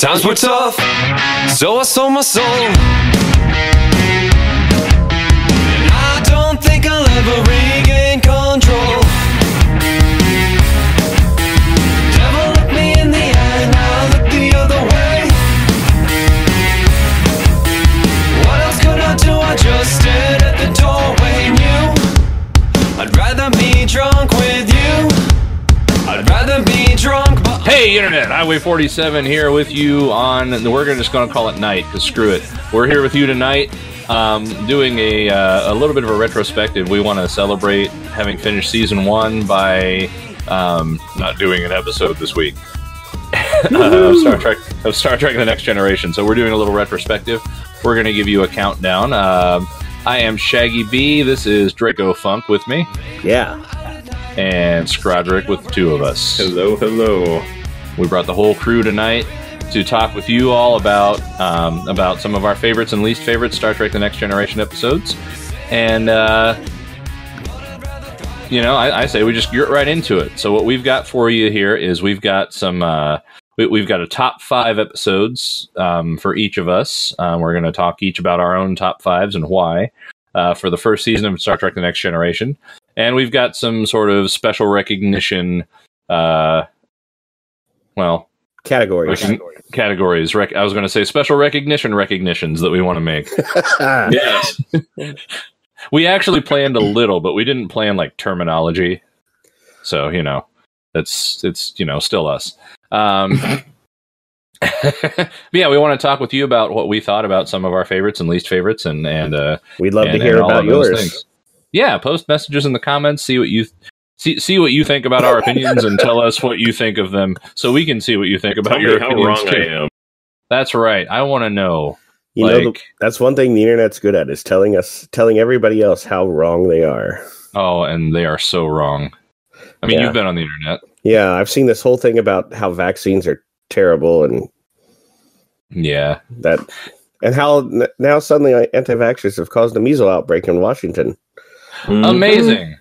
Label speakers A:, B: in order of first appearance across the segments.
A: Times were tough, so I sold my soul. And I don't think I'll ever regain control. Devil looked me in the eye, now I look the other way. What else could I do? I just stood at the doorway, knew I'd rather be drunk with you. I'd rather be drunk, but...
B: Hey, Internet! Highway 47 here with you on... We're just going to call it night, because screw it. We're here with you tonight, doing a little bit of a retrospective. We want to celebrate having finished Season 1 by not doing an episode this week of Star Trek The Next Generation. So we're doing a little retrospective. We're going to give you a countdown. I am Shaggy B. This is Dracofunk with me.
C: Yeah.
B: And Scrodrick with the two of us.
D: Hello, hello.
B: We brought the whole crew tonight to talk with you all about some of our favorites and least favorites Star Trek The Next Generation episodes. And, I say we just get right into it. So what we've got for you here is we've got some... We've got a top 5 episodes for each of us. We're going to talk each about our own top 5s and why for the first season of Star Trek The Next Generation. And we've got some sort of special recognition, categories.
C: Categories.
B: I was going to say special recognitions that we want to make.
D: Yes.
B: We actually planned a little, but we didn't plan like terminology. So, it's still us. Yeah, we want to talk with you about what we thought about some of our favorites and least favorites, and
C: we'd love to hear about yours.
B: Things. Yeah, post messages in the comments. See what you think about our opinions, and tell us what you think of them, so we can see what you think about your opinions.
D: How wrong I am.
B: That's right. I want to know.
C: That's one thing the internet's good at, is telling everybody else how wrong they are.
B: Oh, and they are so wrong. I mean, You've been on the internet.
C: Yeah, I've seen this whole thing about how vaccines are terrible, and how now suddenly anti-vaxxers have caused a measles outbreak in Washington.
B: Mm-hmm. Amazing.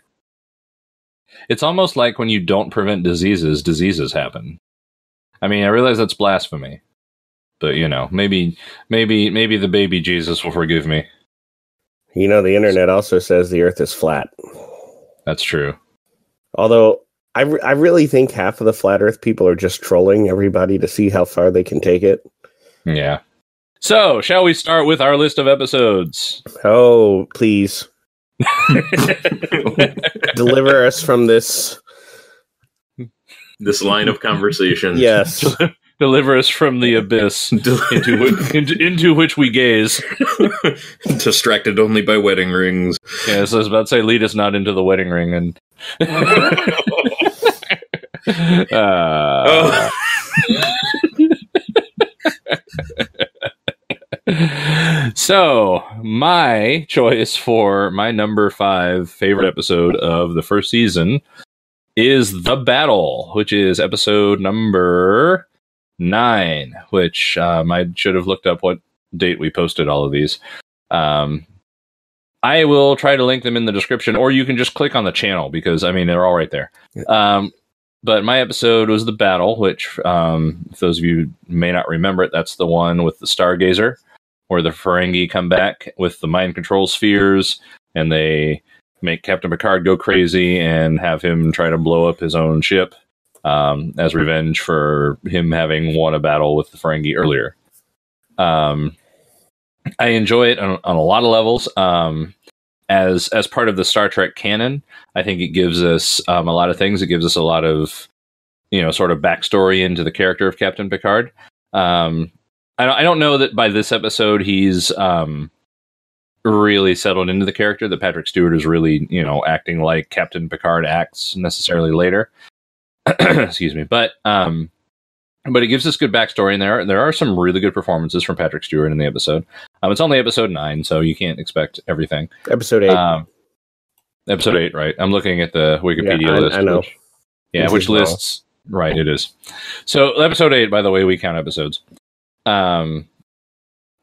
B: It's almost like when you don't prevent diseases happen. I mean, I realize that's blasphemy, but maybe the baby Jesus will forgive me.
C: The internet also says the Earth is flat.
B: That's true.
C: Although I really think half of the flat Earth people are just trolling everybody to see how far they can take it.
B: Yeah. So, shall we start with our list of episodes?
C: Oh, please. Deliver us from this
D: line of conversation.
C: Yes.
B: Deliver us from the abyss into which we gaze.
D: Distracted only by wedding rings.
B: Yeah, so I was about to say, lead us not into the wedding ring. And So, my choice for my number 5 favorite episode of the first season is The Battle, which is episode number 9, which I should have looked up what date we posted all of these. I will try to link them in the description, or you can just click on the channel, because, they're all right there. But my episode was The Battle, which, if those of you may not remember it, that's the one with the Stargazer, where the Ferengi come back with the mind control spheres, and they make Captain Picard go crazy and have him try to blow up his own ship as revenge for him having won a battle with the Ferengi earlier. I enjoy it on a lot of levels. As part of the Star Trek canon, I think it gives us a lot of things. It gives us a lot of, sort of backstory into the character of Captain Picard. I don't know that by this episode he's really settled into the character, that Patrick Stewart is really, acting like Captain Picard acts necessarily later. Excuse me. But it gives us good backstory, and there are some really good performances from Patrick Stewart in the episode. It's only episode 9, so you can't expect everything.
C: Episode 8.
B: Episode 8, right. I'm looking at the Wikipedia list.
C: I know.
B: Which lists... Right, it is. So, episode 8, by the way, we count episodes. The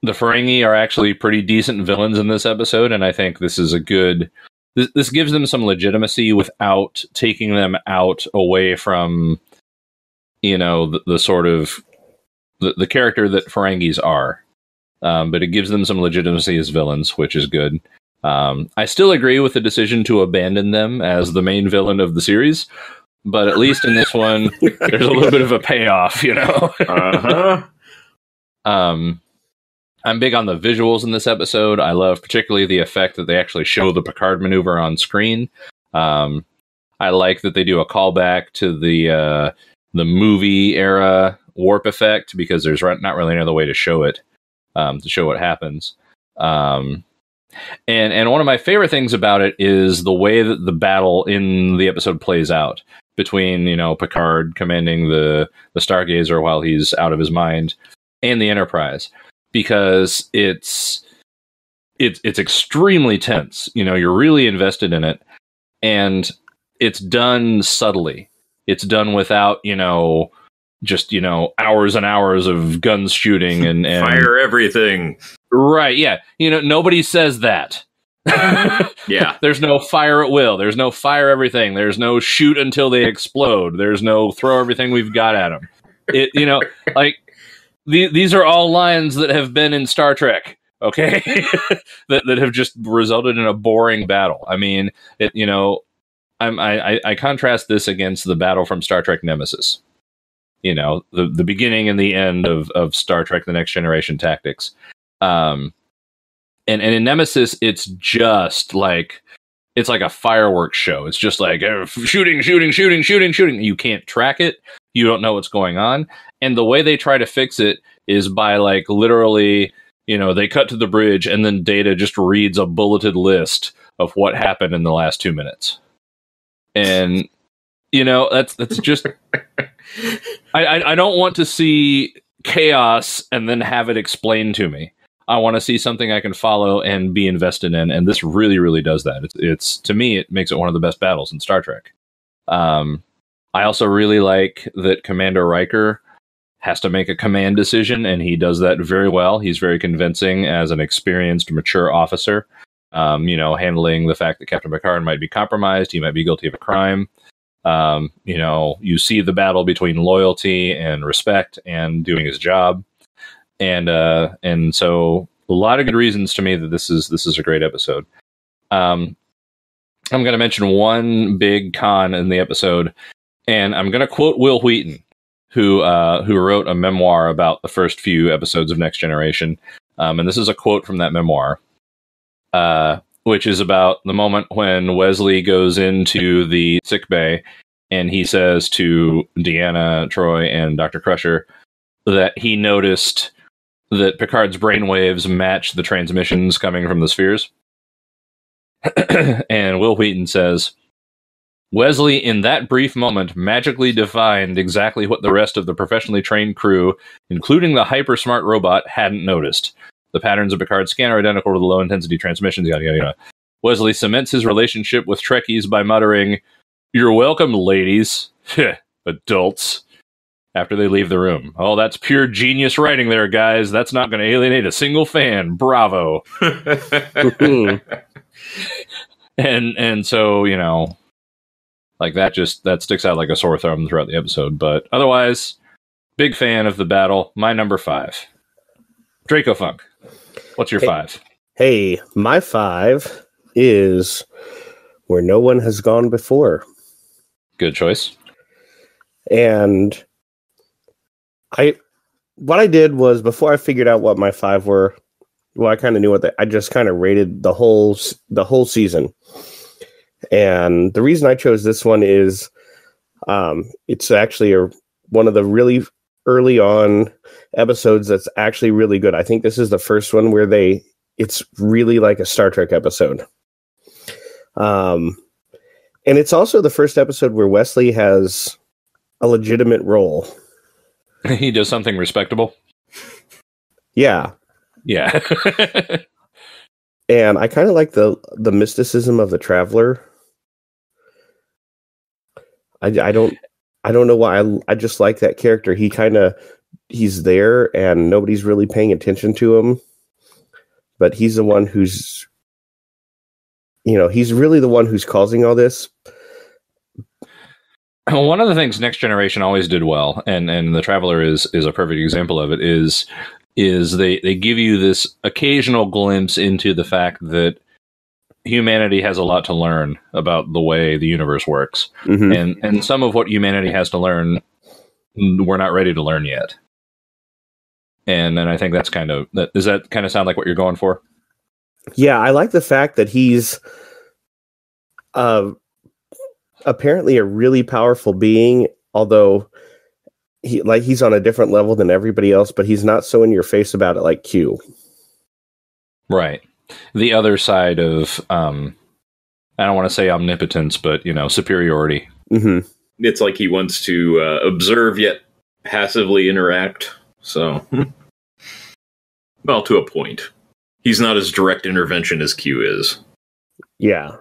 B: Ferengi are actually pretty decent villains in this episode, and I think this is a good... This gives them some legitimacy without taking them out away from, the sort of the character that Ferengis are. But it gives them some legitimacy as villains, which is good. I still agree with the decision to abandon them as the main villain of the series, but at least in this one, there's a little bit of a payoff, you know?
D: Uh-huh.
B: I'm big on the visuals in this episode. I love particularly the effect that they actually show the Picard maneuver on screen. I like that they do a callback to the movie era warp effect, because there's not really another way to show it, to show what happens. And one of my favorite things about it is the way that the battle in the episode plays out between, you know, Picard commanding the Stargazer while he's out of his mind and the Enterprise, because it's extremely tense. You know, you're really invested in it, and it's done subtly. It's done without, you know, just, you know, hours and hours of guns shooting and
D: Fire everything.
B: Right, yeah. You know, nobody says that.
D: Yeah.
B: There's no fire at will. There's no fire everything. There's no shoot until they explode. There's no throw everything we've got at them. It, you know, like, these are all lines that have been in Star Trek, okay? that have just resulted in a boring battle. I mean, it, you know, I contrast this against the battle from Star Trek Nemesis. You know, the beginning and the end of Star Trek: The Next Generation Tactics. And in Nemesis, it's just like, it's like a fireworks show. It's just like shooting. You can't track it. You don't know what's going on. And the way they try to fix it is by, like, literally, you know, they cut to the bridge and then Data just reads a bulleted list of what happened in the last 2 minutes. And, you know, that's just, I don't want to see chaos and then have it explained to me. I want to see something I can follow and be invested in, and this really, really does that. It's to me, it makes it one of the best battles in Star Trek. I also really like that Commander Riker has to make a command decision, and he does that very well. He's very convincing as an experienced, mature officer, you know, handling the fact that Captain Picard might be compromised, he might be guilty of a crime. You know, you see the battle between loyalty and respect and doing his job. And so a lot of good reasons to me that this is a great episode. I'm going to mention one big con in the episode, and I'm going to quote Will Wheaton, who wrote a memoir about the first few episodes of Next Generation. And this is a quote from that memoir, which is about the moment when Wesley goes into the sickbay and he says to Deanna, Troy, and Dr. Crusher that he noticed that Picard's brainwaves match the transmissions coming from the spheres. And Will Wheaton says, Wesley, in that brief moment, magically defined exactly what the rest of the professionally trained crew, including the hyper-smart robot, hadn't noticed. The patterns of Picard's scan are identical to the low-intensity transmissions, yada, yada, yada. Wesley cements his relationship with Trekkies by muttering, "You're welcome, ladies." Adults. After they leave the room. Oh, that's pure genius writing there, guys. That's not going to alienate a single fan. Bravo. And so, you know, like that sticks out like a sore thumb throughout the episode. But otherwise, big fan of the battle. My number 5. Dracofunk. What's your 5?
C: Hey, my 5 is Where No One Has Gone Before.
B: Good choice.
C: And what I did was, before I figured out what my 5 were, well, I kind of knew I just kind of rated the whole season. And the reason I chose this one is it's actually one of the really early on episodes that's actually really good. I think this is the first one where it's really like a Star Trek episode. And it's also the first episode where Wesley has a legitimate role.
B: He does something respectable.
C: Yeah.
B: Yeah.
C: And I kind of like the mysticism of the Traveler. I don't know why. I just like that character. He's there and nobody's really paying attention to him, but he's the one who's, you know, he's really the one who's causing all this.
B: one of the things Next Generation always did well, and the Traveler is a perfect example of it, is they give you this occasional glimpse into the fact that humanity has a lot to learn about the way the universe works.
C: Mm-hmm.
B: And some of what humanity has to learn, we're not ready to learn yet. And I think that's does that kind of sound like what you're going for?
C: Yeah, I like the fact that he's apparently a really powerful being, although he's on a different level than everybody else, but he's not so in your face about it like Q. Right.
B: The other side of, I don't want to say omnipotence, but, superiority.
C: Mm-hmm.
D: It's like he wants to observe yet passively interact. So, well, to a point. He's not as direct intervention as Q is.
C: Yeah.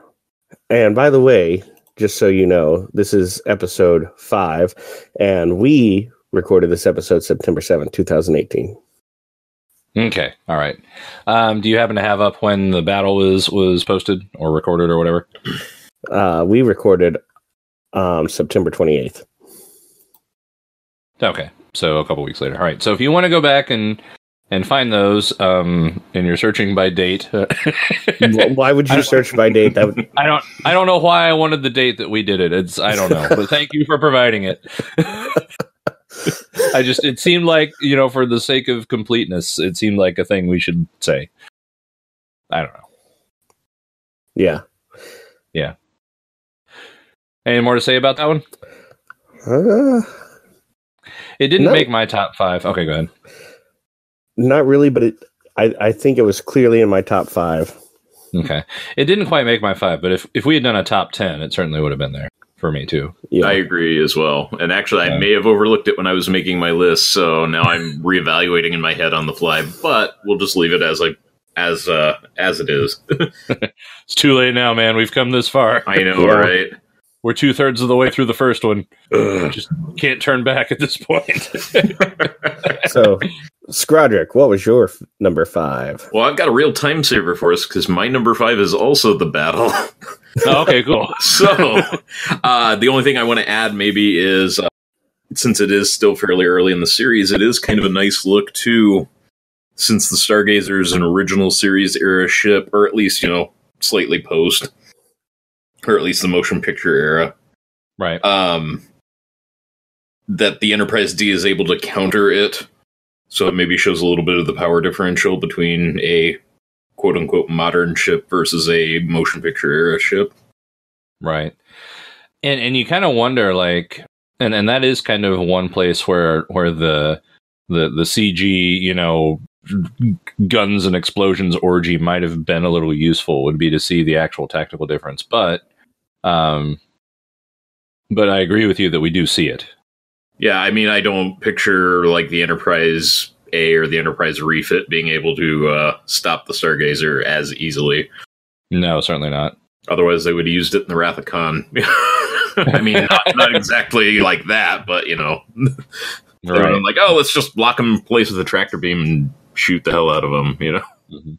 C: And by the way, just so you know, this is episode 5, and we recorded this episode September 7th, 2018.
B: Okay, all right. Do you happen to have up when the battle was posted or recorded or whatever?
C: We recorded September 28th.
B: Okay, so a couple weeks later. All right, so if you want to go back and find those, and you're searching by date.
C: Why would you search by date?
B: I don't know why I wanted the date that we did it. I don't know, but thank you for providing it. It seemed like, for the sake of completeness, it seemed like a thing we should say. I don't know.
C: Yeah.
B: Yeah. Any more to say about that one? It didn't make my top 5. Okay, go ahead.
C: Not really, but I think it was clearly in my top 5.
B: Okay. It didn't quite make my 5, but if we had done a top 10, it certainly would have been there for me too.
C: Yeah.
D: I agree as well. And actually, I may have overlooked it when I was making my list, so now I'm reevaluating in my head on the fly. But we'll just leave it as it is.
B: It's too late now, man. We've come this far.
D: I know, right?
B: We're 2/3 of the way through the first one. Just can't turn back at this point.
C: So, Scrodrick, what was your number 5?
D: Well, I've got a real time saver for us because my number 5 is also the battle.
B: Oh, okay, cool.
D: So, the only thing I want to add maybe is, since it is still fairly early in the series, it is kind of a nice look too, since the Stargazer is an original series era ship, or at least, slightly post, or at least the motion picture era.
B: Right.
D: That the Enterprise D is able to counter it. So it maybe shows a little bit of the power differential between a quote-unquote modern ship versus a motion picture era ship.
B: Right. And you kind of wonder, like, and that is kind of one place where the CG, guns and explosions orgy might have been a little useful, would be to see the actual tactical difference. But I agree with you that we do see it.
D: Yeah, I mean, I don't picture like the Enterprise A or the Enterprise Refit being able to stop the Stargazer as easily.
B: No, certainly not.
D: Otherwise, they would have used it in the Wrath of Khan. I mean, not exactly like that, but,
B: Right.
D: I'm like, oh, let's just block them in place with a tractor beam and shoot the hell out of them,
B: Mm-hmm.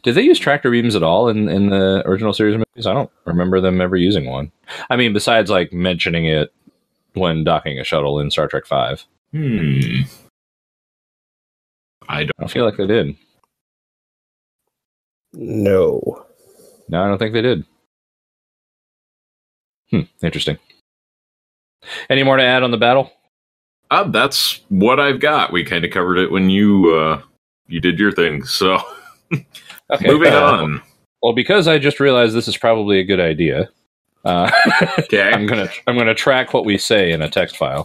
B: Did they use tractor beams at all in the original series movies? I don't remember them ever using one. I mean, besides, like, mentioning it when docking a shuttle in Star Trek V. I don't feel like they did.
C: No,
B: I don't think they did. Interesting. Any more to add on the battle?
D: That's what I've got. We kind of covered it when you did your thing. So,
B: okay,
D: moving on.
B: Well, because I just realized this is probably a good idea.
D: Okay,
B: I'm gonna track what we say in a text file.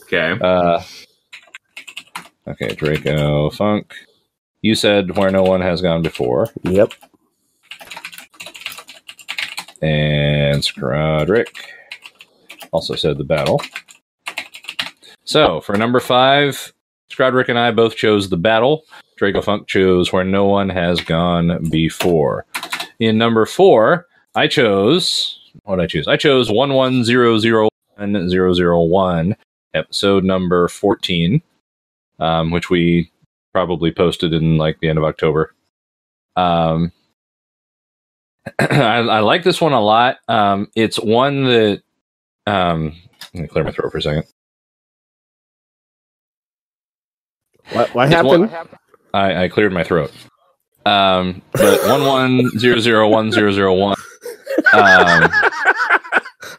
D: Okay.
B: Okay, Dracofunk. You said where no one has gone before.
C: Yep.
B: And Scrodrick also said the battle. So, for number 5, Scrodrick and I both chose the battle. Dracofunk chose where no one has gone before. In number 4, I chose... What did I choose? I chose 11001, episode number 14, which we probably posted in like the end of October. I like this one a lot. It's one that Let me clear my throat for a second.
C: What happened?
B: I cleared my throat. But 11001001.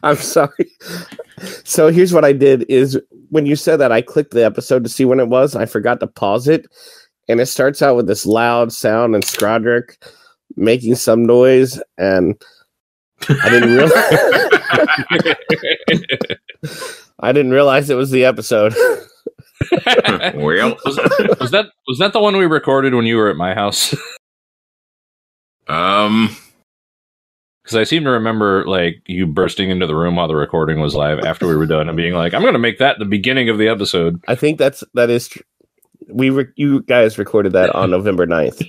C: I'm sorry. So here's what I did is when you said that, I clicked the episode to see when it was. I forgot to pause it. And it starts out with this loud sound and Scrodrick making some noise. And I didn't realize I didn't realize it was the episode.
D: Well,
B: was that the one we recorded when you were at my house? Because I seem to remember like you bursting into the room while the recording was live after we were done and being like, "I'm going to make that the beginning of the episode."
C: I think that is true. You guys recorded that on November 9th.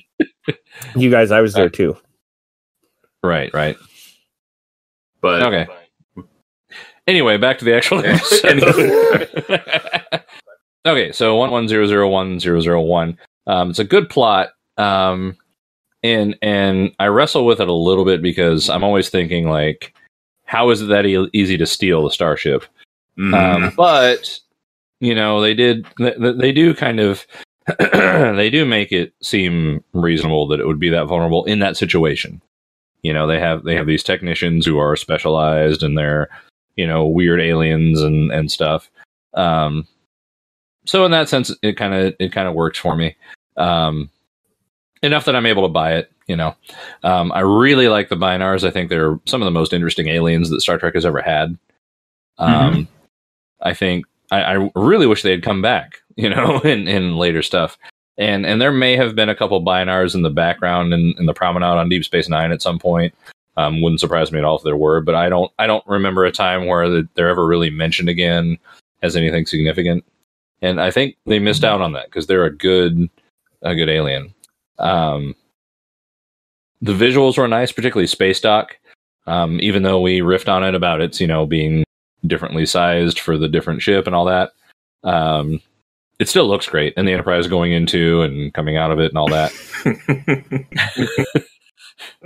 C: You guys, I was there too.
B: Right.
D: but
B: Okay. Anyway, back to the actual episode. Okay, so 11001001. It's a good plot. And I wrestle with it a little bit because I'm always thinking like, how is it that easy to steal the starship? But you know, they do kind of they do make it seem reasonable that it would be that vulnerable in that situation. You know, they have these technicians who are specialized and they're, you know, weird aliens and stuff. So in that sense, it kind of works for me. Enough that I'm able to buy it, you know. I really like the Binars. I think they're some of the most interesting aliens that Star Trek has ever had. I think I really wish they had come back, you know, in later stuff. And there may have been a couple Binars in the background in the promenade on Deep Space Nine at some point. Wouldn't surprise me at all if there were, but I don't remember a time where they're ever really mentioned again as anything significant. And I think they missed out on that because they're a good alien. The visuals were nice, particularly Space Dock. Even though we riffed on it about its, you know, being differently sized for the different ship and all that, it still looks great. And the Enterprise going into and coming out of it and all that,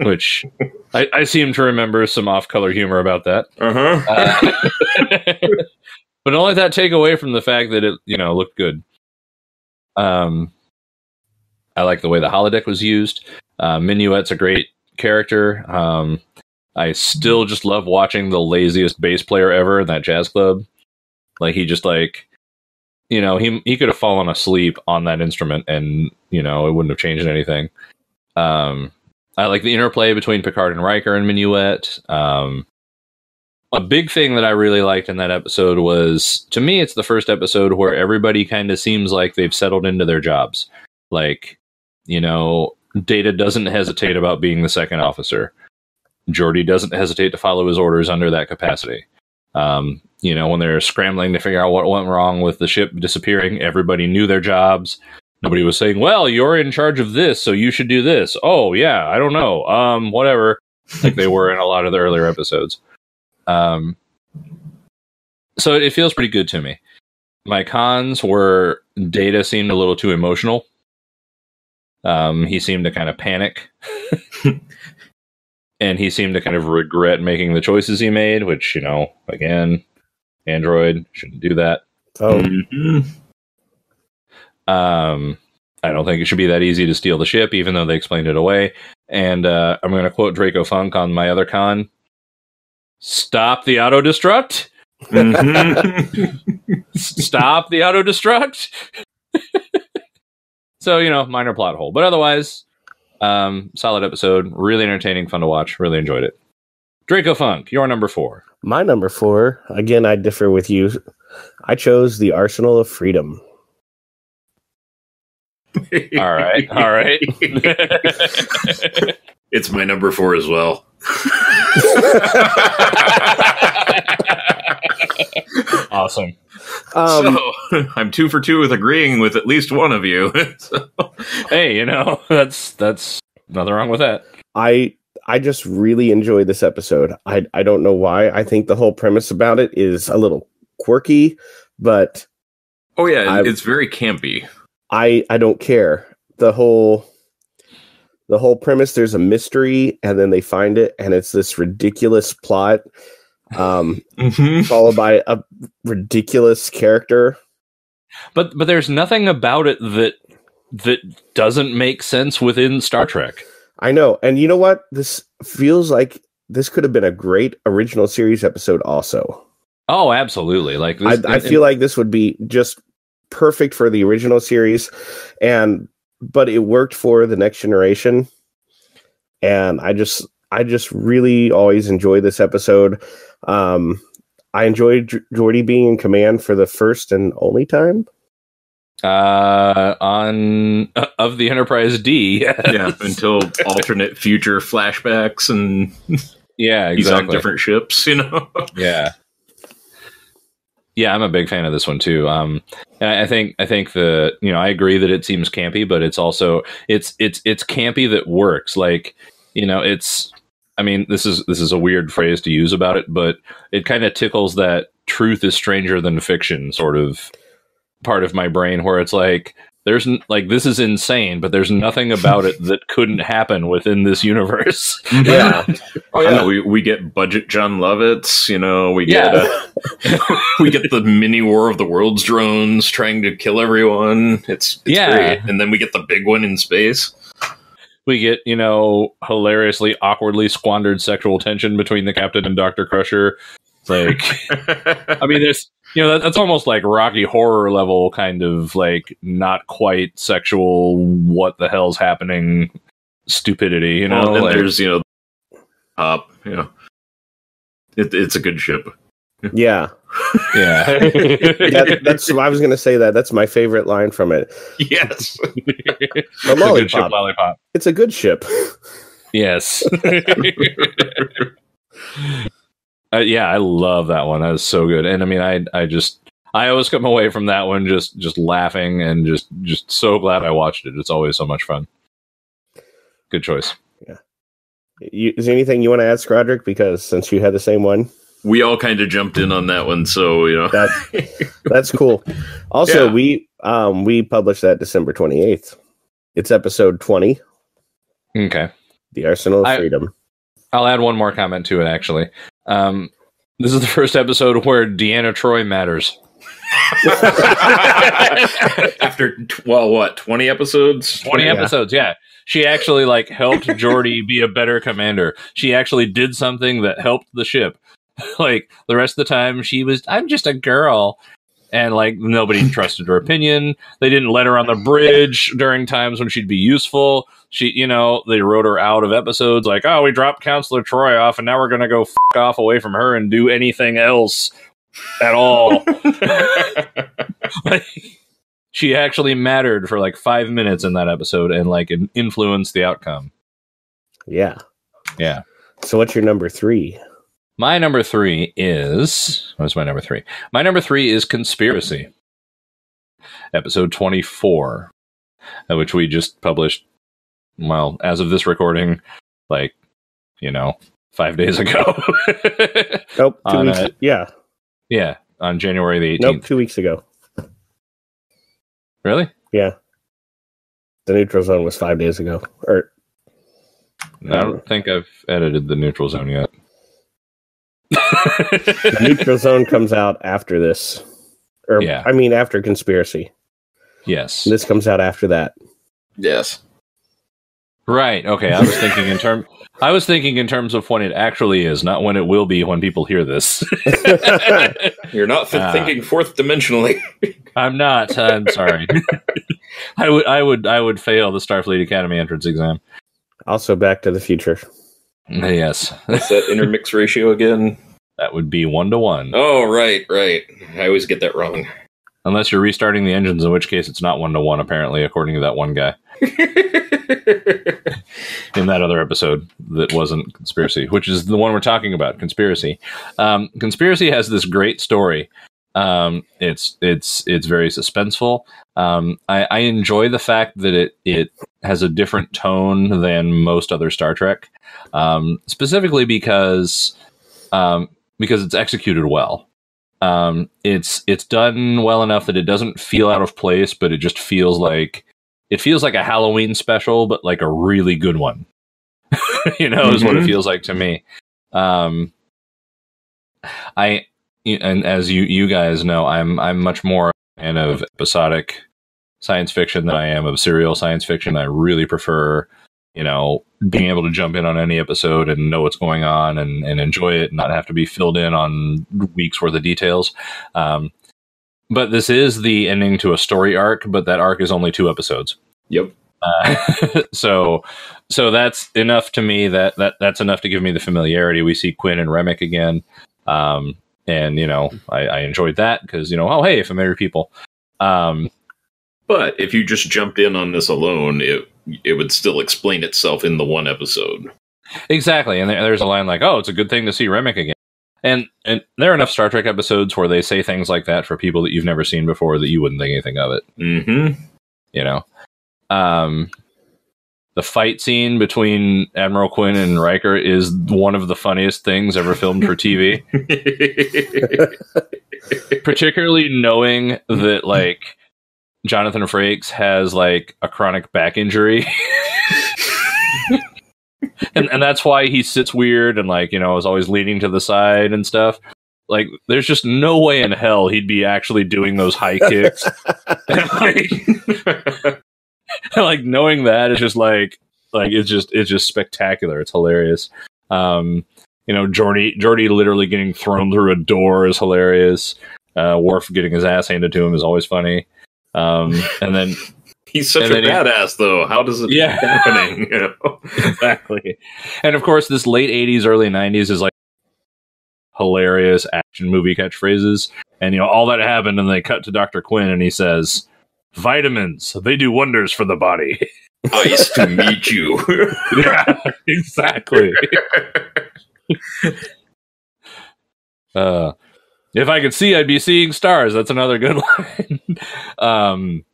B: which I seem to remember some off-color humor about that. But don't let that take away from the fact that it, you know, looked good. I like the way the holodeck was used. Minuet's a great character. I still just love watching the laziest bass player ever in that jazz club. Like he just like, you know, he could have fallen asleep on that instrument and, you know, it wouldn't have changed anything. I like the interplay between Picard and Riker and Minuet. A big thing that I really liked in that episode was, to me, it's the first episode where everybody kind of seems like they've settled into their jobs. Like, you know, Data doesn't hesitate about being the second officer. Geordi doesn't hesitate to follow his orders under that capacity. You know, when they're scrambling to figure out what went wrong with the ship disappearing, everybody knew their jobs. Nobody was saying, well, you're in charge of this, so you should do this. Oh, yeah, I don't know. Whatever. Like they were in a lot of the earlier episodes. So it feels pretty good to me. My cons were Data seemed a little too emotional. He seemed to kind of panic. And he seemed to kind of regret making the choices he made, which, you know, again, Android shouldn't do that. I don't think it should be that easy to steal the ship, even though they explained it away. And I'm going to quote Dracofunk on my other con. Stop the auto-destruct? Stop the auto-destruct? So, you know, minor plot hole. But otherwise, solid episode. Really entertaining, fun to watch. Really enjoyed it. Dracofunk, your number 4.
C: My number 4, again, I differ with you. I chose The Arsenal of Freedom.
B: All right.
D: It's my number 4 as well.
B: Awesome.
D: So I'm 2 for 2 with agreeing with at least one of you. So.
B: Hey, you know, that's nothing wrong with that.
C: I just really enjoyed this episode. I don't know why. I think the whole premise about it is a little quirky, but
D: oh yeah, it's very campy.
C: I don't care. The whole premise, there's a mystery and then they find it and it's this ridiculous plot followed by a ridiculous character.
B: But there's nothing about it that doesn't make sense within Star Trek.
C: I know. And you know what? This feels like this could have been a great original series episode also.
B: Oh, absolutely. Like this,
C: I feel like this would be just perfect for the original series, but it worked for the Next Generation. And I just really always enjoy this episode. I enjoyed Geordi being in command for the first and only time.
B: Of the Enterprise D.
D: Yeah, until alternate future flashbacks and
B: yeah, exactly.
D: He's on different ships,
B: Yeah. Yeah, I'm a big fan of this one too. And I think the I agree that it seems campy, but it's also it's campy that works. Like, it's, I mean, this is a weird phrase to use about it, but it kind of tickles that truth is stranger than fiction sort of part of my brain, where it's like, there's like, this is insane, but there's nothing about it that couldn't happen within this universe.
C: Yeah.
D: Oh yeah. We get budget John Lovitz, we get we get the mini War of the Worlds drones trying to kill everyone. It's great. And then we get the big one in space.
B: We get, hilariously, awkwardly squandered sexual tension between the captain and Dr. Crusher. It's like, I mean, there's, that's almost like Rocky Horror level kind of like not quite sexual, what the hell's happening stupidity,
D: And
B: like,
D: there's, it's a good ship.
C: Yeah.
B: Yeah.
C: That's I was going to say that. That's my favorite line from it.
D: Yes.
C: The
B: lollipop.
C: It's a good ship.
B: Yes. Yeah, I love that one. That is so good. And I mean, I always come away from that one just laughing and just so glad I watched it. It's always so much fun. Good choice.
C: Yeah. Is there anything you want to add, Scrodrick? Because since you had the same one,
D: we all kind of jumped in on that one, so
C: that's cool. Also, we published that December 28th. It's episode 20.
B: Okay.
C: The Arsenal of Freedom.
B: I'll add one more comment to it, actually. This is the first episode where Deanna Troi matters.
D: After 20 episodes?
B: 20 episodes, yeah. She actually helped Geordi be a better commander. She actually did something that helped the ship. Like, the rest of the time, I'm just a girl. And, nobody trusted her opinion. They didn't let her on the bridge during times when she'd be useful. She, they wrote her out of episodes like, oh, we dropped Counselor Troi off, and now we're going to go f*** off away from her and do anything else at all. She actually mattered for 5 minutes in that episode and influenced the outcome.
C: Yeah.
B: Yeah.
C: So what's your number 3?
B: My number 3 is... What's my number 3? My number 3 is Conspiracy. Episode 24. Which we just published, well, as of this recording, 5 days ago.
C: Nope, 2 weeks. Yeah.
B: Yeah, on January the 18th.
C: Nope, 2 weeks ago.
B: Really?
C: Yeah. The neutral zone was 5 days ago. I
B: don't think I've edited the neutral zone yet.
C: The neutral zone comes out after this. After Conspiracy.
B: Yes.
C: This comes out after that.
D: Yes.
B: Right. Okay. I was thinking in terms of when it actually is, not when it will be when people hear this.
D: You're not thinking fourth dimensionally.
B: I'm not. I'm sorry. I would fail the Starfleet Academy entrance exam.
C: Also, Back to the Future.
B: Yes.
D: What's that intermix ratio again?
B: That would be 1-to-1.
D: Oh, right. I always get that wrong.
B: Unless you're restarting the engines, in which case it's not 1-to-1, apparently, according to that one guy. In that other episode that wasn't Conspiracy, which is the one we're talking about, Conspiracy. Conspiracy has this great story. It's very suspenseful. I enjoy the fact that it has a different tone than most other Star Trek, specifically because it's executed well. It's done well enough that it doesn't feel out of place, but it just feels like a Halloween special, but a really good one. Is what it feels like to me. And as you guys know, I'm much more a fan of episodic science fiction than I am of serial science fiction. I really prefer, being able to jump in on any episode and know what's going on and enjoy it and not have to be filled in on weeks worth of details. But this is the ending to a story arc, but that arc is only 2 episodes.
D: Yep.
B: So that's enough to me. That's enough to give me the familiarity. We see Quinn and Remick again. And, I enjoyed that because, oh, hey, familiar people.
D: But if you just jumped in on this alone, it would still explain itself in the 1 episode.
B: Exactly. And there's a line like, oh, it's a good thing to see Remick again. And there are enough Star Trek episodes where they say things like that for people that you've never seen before that you wouldn't think anything of it.
D: Mm-hmm.
B: The fight scene between Admiral Quinn and Riker is one of the funniest things ever filmed for TV. Particularly knowing that, like, Jonathan Frakes has, like, a chronic back injury. and that's why he sits weird and, like, is always leaning to the side and stuff. Like, there's just no way in hell he'd be actually doing those high kicks. Like knowing that is just like it's just spectacular. It's hilarious. Geordi literally getting thrown through a door is hilarious. Worf getting his ass handed to him is always funny. And then
D: he's such a badass, though. How does it keep happening?
B: Exactly. And of course, this late 80s, early 90s is like hilarious action movie catchphrases. And all that happened, and they cut to Dr. Quinn, and he says, "Vitamins, they do wonders for the body."
D: Nice to meet you.
B: Yeah, exactly. If I could see, I'd be seeing stars. That's another good line.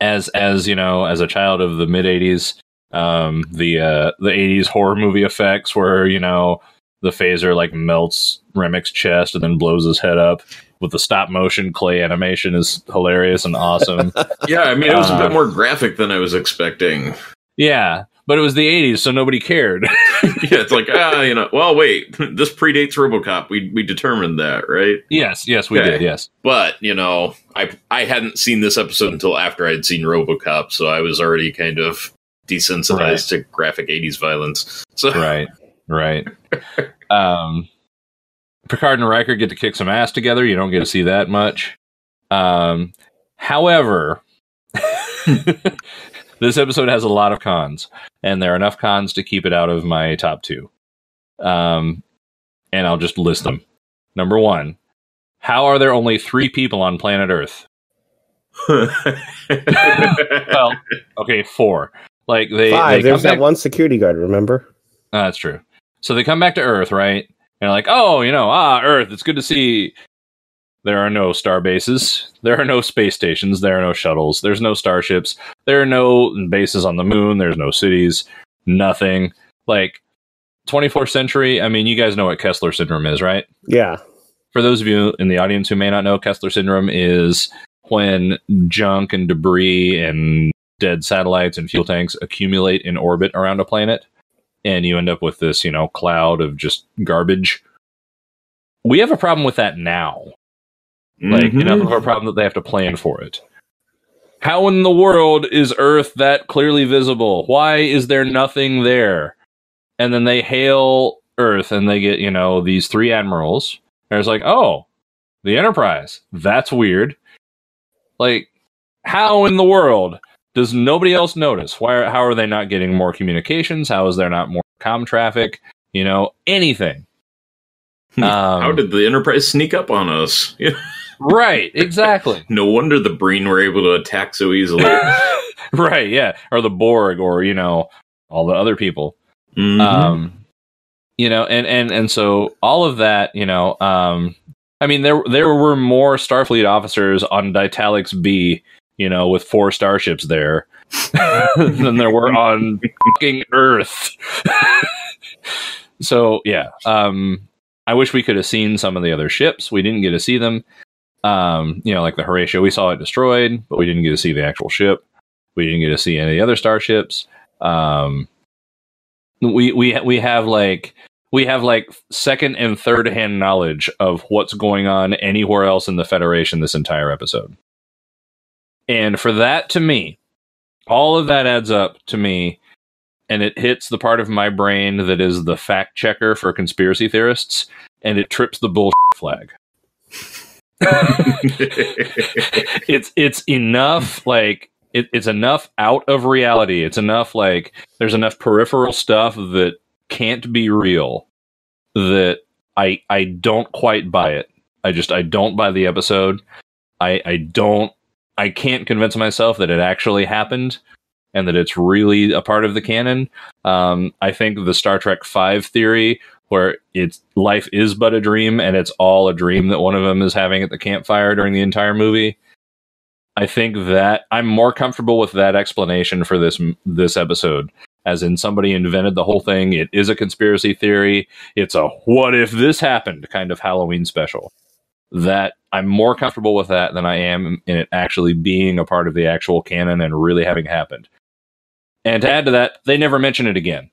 B: As a child of the mid 80s, the 80s horror movie effects where, the phaser like melts Remick's chest and then blows his head up with the stop motion clay animation is hilarious and awesome.
D: Yeah, I mean, it was a bit more graphic than I was expecting.
B: Yeah, but it was the 80s, so nobody cared.
D: Yeah, it's like, well, wait, this predates RoboCop. We determined that, right?
B: Yes, we did, yes.
D: But, I hadn't seen this episode until after I'd seen RoboCop, so I was already kind of desensitized to graphic 80s violence. So.
B: Right. Picard and Riker get to kick some ass together. You don't get to see that much. However, this episode has a lot of cons, and there are enough cons to keep it out of my top 2. And I'll just list them. Number 1, how are there only 3 people on planet Earth? Well, okay, 4. Like
C: 5. There's that one security guard, remember?
B: That's true. So they come back to Earth, right? And like, oh, Earth, it's good to see. There are no star bases. There are no space stations. There are no shuttles. There's no starships. There are no bases on the moon. There's no cities. Nothing. Like, 24th century, I mean, you guys know what Kessler syndrome is, right?
C: Yeah.
B: For those of you in the audience who may not know, Kessler syndrome is when junk and debris and dead satellites and fuel tanks accumulate in orbit around a planet. And you end up with this, cloud of just garbage. We have a problem with that now. Like, enough of a problem that they have to plan for it. How in the world is Earth that clearly visible? Why is there nothing there? And then they hail Earth and they get, these 3 admirals. And it's like, oh, the Enterprise. That's weird. Like, how in the world does nobody else notice? How are they not getting more communications? How is there not more comm traffic? Anything.
D: How did the Enterprise sneak up on us?
B: Right, exactly.
D: No wonder the Breen were able to attack so easily.
B: Right, yeah. Or the Borg or, all the other people. And so all of that, I mean, there were more Starfleet officers on Ditalix B, with 4 starships there than there were on fucking Earth. So, yeah. I wish we could have seen some of the other ships. We didn't get to see them. Like the Horatio, we saw it destroyed, but we didn't get to see the actual ship. We didn't get to see any of the other starships. We have like we have like second and third hand knowledge of what's going on anywhere else in the Federation this entire episode. And for that, to me, all of that adds up to me, and it hits the part of my brain that is the fact checker for conspiracy theorists, and it trips the bullshit flag. It's enough, like, it's enough out of reality. It's enough, like, there's enough peripheral stuff that can't be real that I don't quite buy it. I don't buy the episode. I can't convince myself that it actually happened and that it's really a part of the canon. I think the Star Trek V theory, where it's life is but a dream and it's all a dream that one of them is having at the campfire during the entire movie, I think that I'm more comfortable with that explanation for this episode. As in, somebody invented the whole thing. It is a conspiracy theory. It's a what if this happened kind of Halloween special. That I'm more comfortable with that than I am in it actually being a part of the actual canon and really having happened. And to add to that, they never mention it again.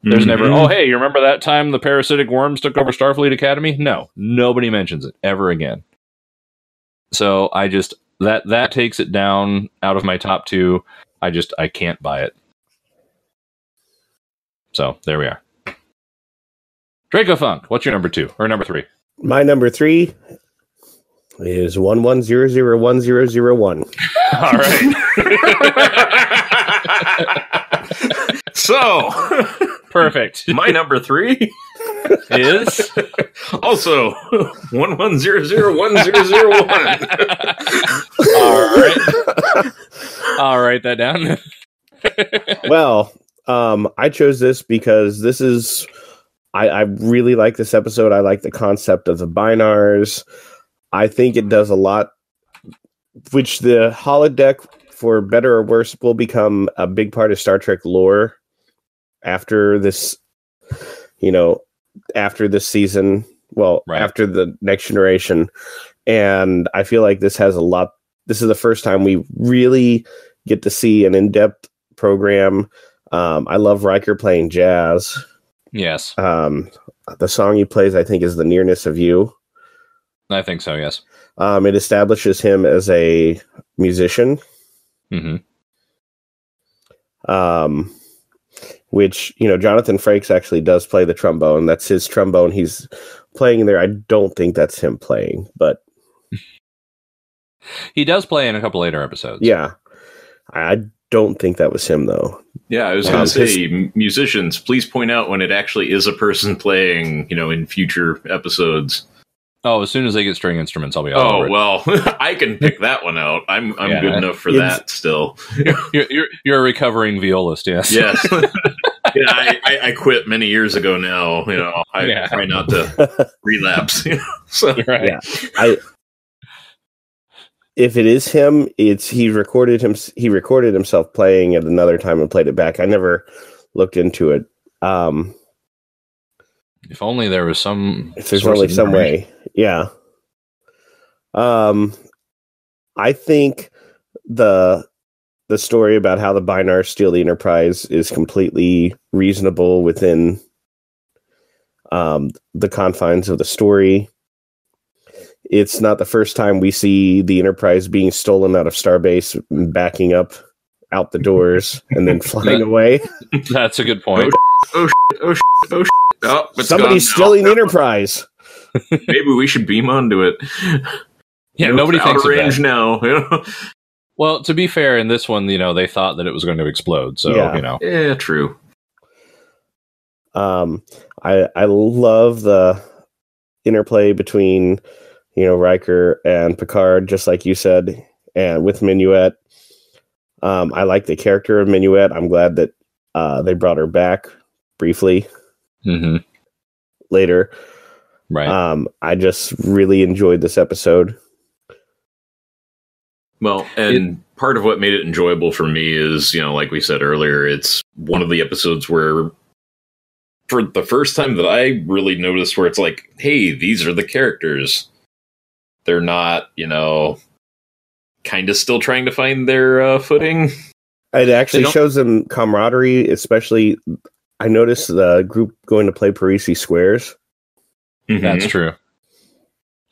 B: There's never, oh, hey, you remember that time the parasitic worms took over Starfleet Academy? No, nobody mentions it ever again. So I just, that takes it down out of my top two. I can't buy it. So there we are. Dracofunk, what's your number 2 or number 3?
C: My number 3 is 11001001.
B: All right.
D: So,
B: perfect.
D: My number 3
B: is
D: also 11001001.
B: All right. I'll write that down.
C: Well, I chose this because this is, I really like this episode. I like the concept of the binars. I think it does a lot, which the holodeck, for better or worse, will become a big part of Star Trek lore after this, after this season. Well, right. After the Next Generation. And I feel like this has a lot. This is the first time we really get to see an in-depth program. I love Riker playing jazz.
B: Yes.
C: The song he plays, I think, is The Nearness of You.
B: I think so, yes.
C: It establishes him as a musician.
B: Mm-hmm.
C: Which, Jonathan Frakes actually does play the trombone. That's his trombone he's playing there. I don't think that's him playing, but...
B: He does play in a couple later episodes.
C: Yeah. I don't think that was him, though.
D: Yeah, I was going to say, musicians, please point out when it actually is a person playing, in future episods.
B: Oh, as soon as they get string instruments, I'll be all over it.
D: Well, I can pick that one out. I'm good enough for that still.
B: You're a recovering violist, yes.
D: Yes. Yeah, I quit many years ago now. I try not to relapse. So,
B: right.
C: Yeah. If it is him, he recorded himself playing at another time and played it back. I never looked into it.
B: If only there was some.
C: If there's only some way, yeah. I think the story about how the Binars steal the Enterprise is completely reasonable within the confines of the story. It's not the first time we see the Enterprise being stolen out of Starbase, backing up out the doors, and then flying away.
B: That's a good point.
D: Oh,
C: somebody's stealing the Enterprise.
D: Maybe we should beam onto it.
B: Yeah, nobody thinks of
D: range
B: that.
D: Now.
B: Well, to be fair, in this one, they thought that it was going to explode. So,
D: Yeah, true.
C: I love the interplay between Riker and Picard, just like you said, and with Minuet. I like the character of Minuet. I'm glad that they brought her back briefly later.
B: Right.
C: I just really enjoyed this episode.
D: Well, and part of what made it enjoyable for me is, like we said earlier, it's one of the episodes where, for the first time that I really noticed, where it's like, hey, these are the characters. They're not, kind of still trying to find their footing.
C: It actually shows them camaraderie, especially I noticed the group going to play Parisi Squares.
D: Mhm.
B: That's true.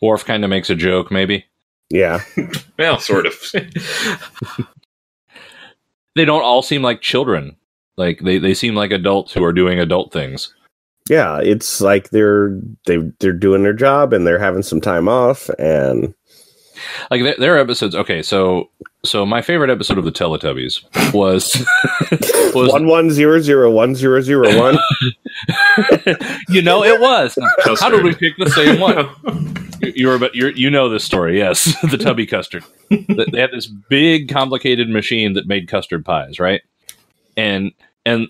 B: Worf kind of makes a joke, maybe.
C: Yeah.
D: Well, sort of.
B: They don't all seem like children. Like they seem like adults who are doing adult things.
C: Yeah, it's like they're doing their job and they're having some time off, and
B: Like their episodes. Okay, so my favorite episode of the Teletubbies was
C: 11001001.
B: You know, it was. How did we pick the same one? You know this story, yes. The Tubby Custard. They had this big, complicated machine that made custard pies, right? And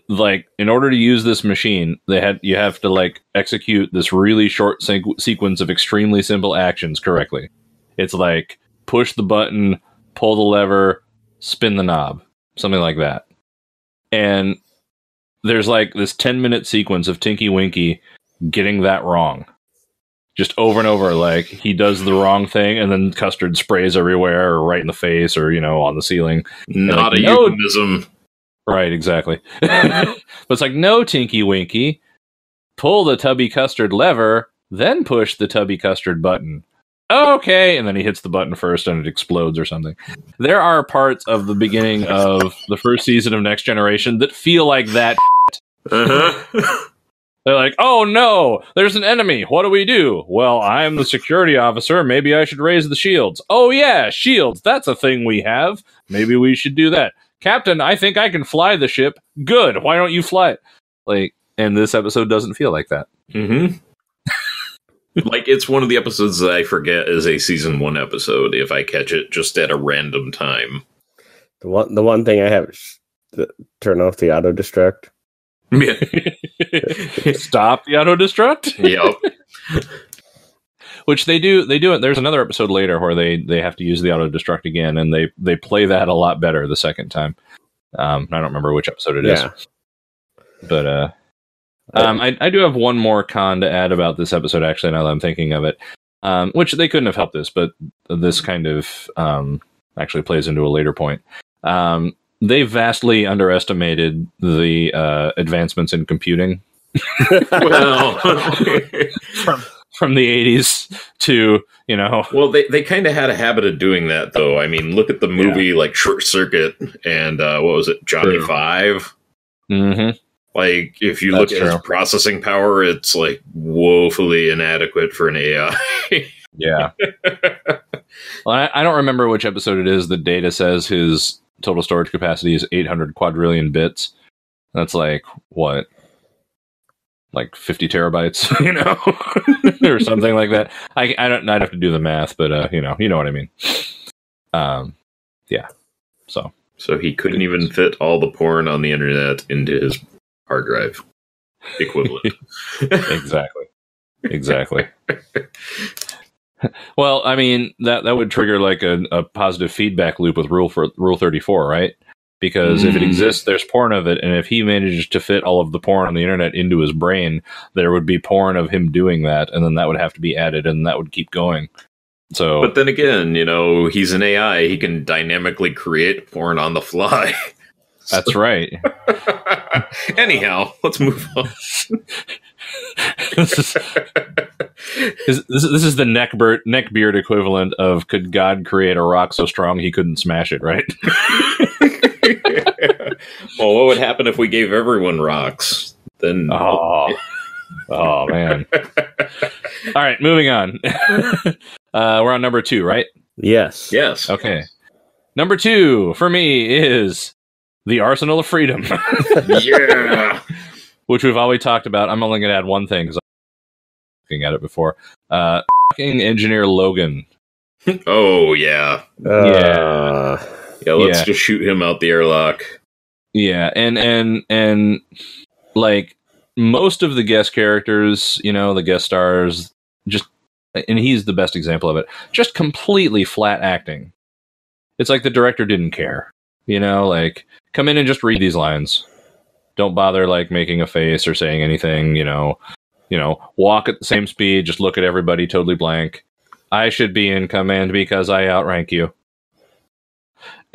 B: like, in order to use this machine, you have to like execute this really short sequence of extremely simple actions correctly. It's like push the button, pull the lever, spin the knob, something like that. And there's like this 10-minute sequence of Tinky Winky getting that wrong. Just over and over, like he does the wrong thing, and then custard sprays everywhere, or right in the face, or on the ceiling.
D: Not
B: like,
D: a euphemism.
B: Right, exactly. But it's like, no, Tinky Winky, pull the Tubby Custard lever, then push the Tubby Custard button. Okay, and then he hits the button first, and it explodes or something. There are parts of the beginning of the first season of Next Generation that feel like that.
D: Uh-huh.
B: They're like, oh no, there's an enemy. What do we do? Well, I'm the security officer. Maybe I should raise the shields. Oh yeah, shields. That's a thing we have. Maybe we should do that. Captain, I think I can fly the ship. Good. Why don't you fly it? Like, and this episode doesn't feel like that.
D: Mm-hmm. Like, it's one of the episodes that I forget is a season 1 episode if I catch it just at a random time.
C: The one thing I have is turn off the auto destruct.
D: Yeah.
B: Stop the auto destruct.
D: Yep.
B: Which they do it. There's another episode later where they have to use the auto destruct again, and they play that a lot better the second time. I don't remember which episode it is, but I do have one more con to add about this episode. Actually, now that I'm thinking of it, which they couldn't have helped this, but this kind of actually plays into a later point. They vastly underestimated the advancements in computing.
D: Well,
B: from the 80s to,
D: Well, they kind of had a habit of doing that, though. I mean, look at the movie like Short Circuit and what was it, Johnny
B: True.
D: 5?
B: Mm-hmm.
D: Like, if you look
B: That's
D: at his
B: true.
D: processing power, it's like woefully inadequate for an AI.
B: Yeah. Well, I don't remember which episode it is that Data says his total storage capacity is 800 quadrillion bits. That's like, what? Like 50 terabytes, or something like that. I'd have to do the math, but you know what I mean. Yeah. So
D: he couldn't even fit all the porn on the internet into his hard drive equivalent.
B: Exactly. Well, I mean, that would trigger like a positive feedback loop with Rule 34, right? Because if it exists, there's porn of it, and if he managed to fit all of the porn on the internet into his brain, there would be porn of him doing that, and then that would have to be added, and that would keep going. So,
D: but then again, he's an AI. He can dynamically create porn on the fly.
B: That's right.
D: Anyhow, let's move on.
B: This is the neckbeard equivalent of could God create a rock so strong he couldn't smash it, right?
D: Well, what would happen if we gave everyone rocks? Then
B: oh man. All right, moving on. We're on number 2, right?
C: Yes.
B: Okay. Number 2 for me is The Arsenal of Freedom.
D: Yeah.
B: Which we've always talked about. I'm only going to add one thing because I'm looking at it before. Fucking Engineer Logan.
D: Oh, yeah.
C: Yeah.
D: Yeah, let's just shoot him out the airlock.
B: Yeah, and like most of the guest characters, the guest stars, just, and he's the best example of it, just completely flat acting. It's like the director didn't care, like, come in and just read these lines. Don't bother like making a face or saying anything, walk at the same speed, just look at everybody totally blank. I should be in command because I outrank you.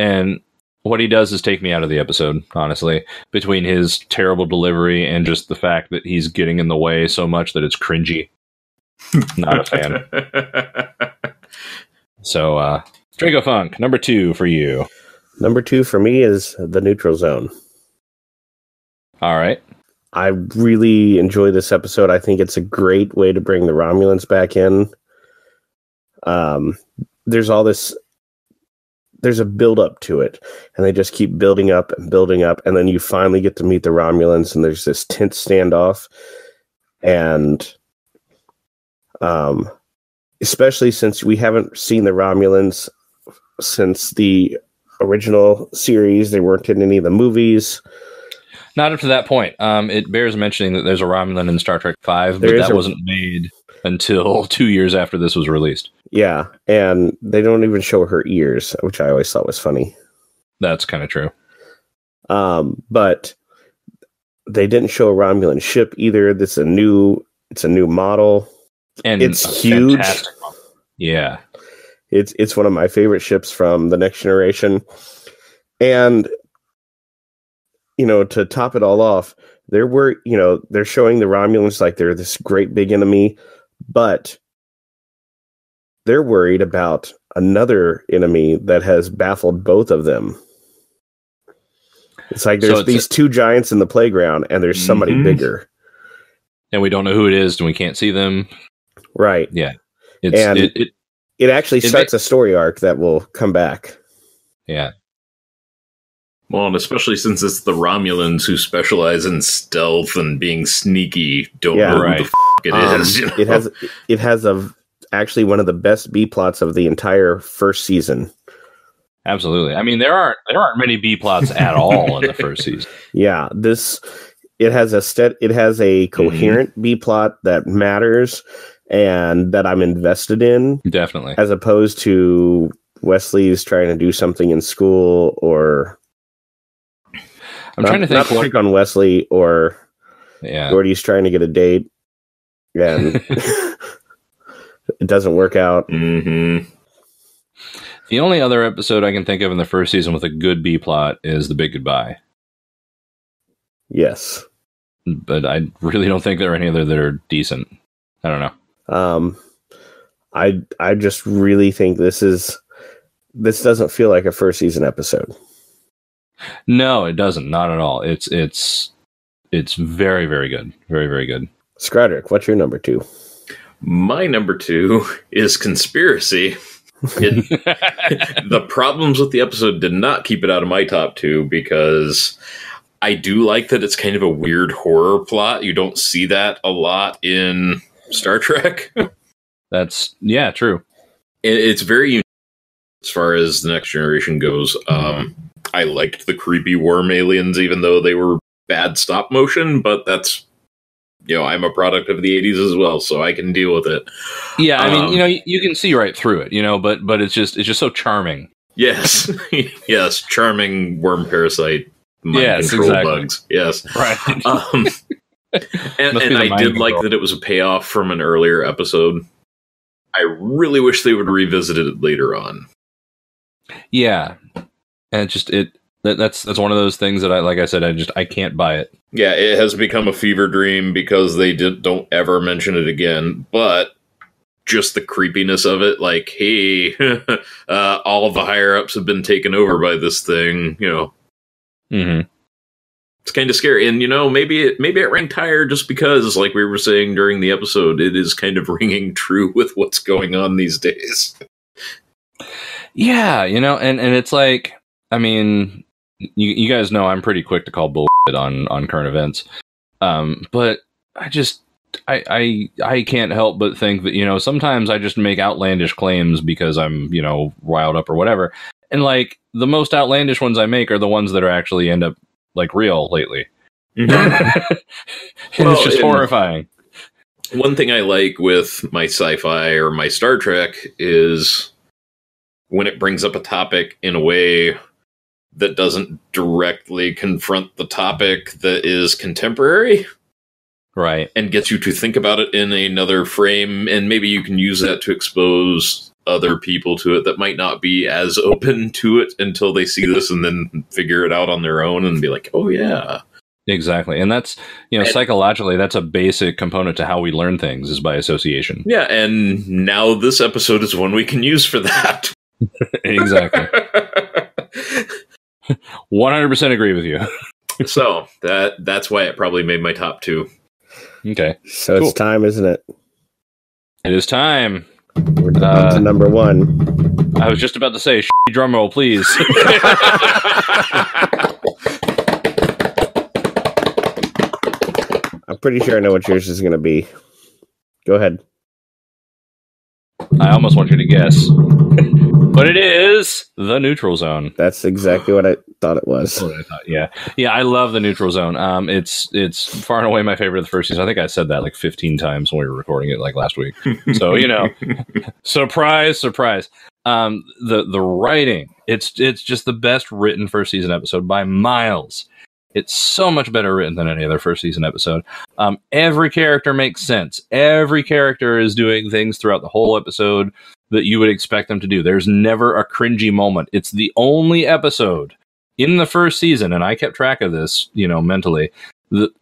B: And what he does is take me out of the episode, honestly, between his terrible delivery and just the fact that he's getting in the way so much that it's cringy. Not a fan. So, Dracofunk, number 2 for you.
C: Number 2 for me is The Neutral Zone.
B: All right.
C: I really enjoy this episode. I think it's a great way to bring the Romulans back in. There's all this... There's a build up to it, and they just keep building up, and then you finally get to meet the Romulans, and there's this tense standoff, and especially since we haven't seen the Romulans since the original series. They weren't in any of the movies.
B: Not up to that point. It bears mentioning that there's a Romulan in Star Trek V, but that wasn't made until 2 years after this was released.
C: Yeah, and they don't even show her ears, which I always thought was funny.
B: That's kind of true.
C: But they didn't show a Romulan ship either. It's a new model.
B: And
C: it's huge.
B: Yeah.
C: It's one of my favorite ships from the Next Generation. And to top it all off, they're showing the Romulans like they're this great big enemy, but they're worried about another enemy that has baffled both of them. It's like there's these two giants in the playground, and there's somebody bigger.
B: And we don't know who it is, and we can't see them.
C: Right.
B: Yeah.
C: It actually starts a story arc that will come back.
B: Yeah.
D: Well, and especially since it's the Romulans who specialize in stealth and being sneaky, don't know who the it is.
C: It has actually one of the best B plots of the entire first season.
B: Absolutely. I mean, there aren't many B plots at all in the first season.
C: Yeah, it has a coherent B plot that matters and that I'm invested in.
B: Definitely.
C: As opposed to Wesley's trying to do something in school, or
B: I'm trying to think.
C: Not pick on Wesley, or Gordy's trying to get a date and it doesn't work out.
B: Mm-hmm. The only other episode I can think of in the first season with a good B plot is The Big Goodbye.
C: Yes.
B: But I really don't think there are any other that are decent. I don't know.
C: I just really think this doesn't feel like a first season episode.
B: No, it doesn't. Not at all. It's very, very good. Very, very good.
C: Scrodrick, what's your number 2?
D: My number 2 is Conspiracy. The problems with the episode did not keep it out of my top 2, because I do like that it's kind of a weird horror plot. You don't see that a lot in Star Trek.
B: That's, true.
D: It's very unique as far as the Next Generation goes. I liked the creepy worm aliens, even though they were bad stop motion, but that's, I'm a product of the 80s as well, so I can deal with it.
B: Yeah, I mean, you can see right through it, but it's just so charming.
D: Yes. Yes, charming worm parasite mind control bugs. Yes.
B: Right.
D: And I did like that it was a payoff from an earlier episode. I really wish they would revisit it later on.
B: Yeah. And that's one of those things that I can't buy it.
D: Yeah, it has become a fever dream because they don't ever mention it again. But just the creepiness of it, like, hey, all of the higher ups have been taken over by this thing.
B: Mm-hmm.
D: It's kind of scary, and maybe it rang higher just because, like we were saying during the episode, it is kind of ringing true with what's going on these days.
B: Yeah, and it's like, I mean, you guys know I'm pretty quick to call bullshit on current events, but I can't help but think that sometimes I just make outlandish claims because I'm riled up or whatever, and like the most outlandish ones I make are the ones that are actually end up like real lately. Mm-hmm. It's just horrifying.
D: One thing I like with my sci-fi or my Star Trek is when it brings up a topic in a way that doesn't directly confront the topic that is contemporary.
B: Right.
D: And gets you to think about it in another frame, and maybe you can use that to expose other people to it that might not be as open to it until they see this and then figure it out on their own and be like, oh yeah.
B: Exactly. And that's, psychologically, that's a basic component to how we learn things is by association.
D: Yeah, and now this episode is one we can use for that.
B: Exactly. 100% agree with you.
D: So that's why it probably made my top 2.
B: Okay.
C: So It's time, isn't it?
B: It is time.
C: We're down to number 1.
B: I was just about to say, drum roll, please.
C: I'm pretty sure I know what yours is going to be. Go ahead.
B: I almost want you to guess. But it is the Neutral Zone.
C: That's exactly what I thought it was.
B: Yeah, I love the Neutral Zone. It's far and away my favorite of the first season. I think I said that like 15 times when we were recording it like last week. So, surprise. The writing, it's just the best written first season episode by miles. It's so much better written than any other first season episode. Every character makes sense. Every character is doing things throughout the whole episode that you would expect them to do. There's never a cringy moment. It's the only episode in the first season, and I kept track of this, mentally.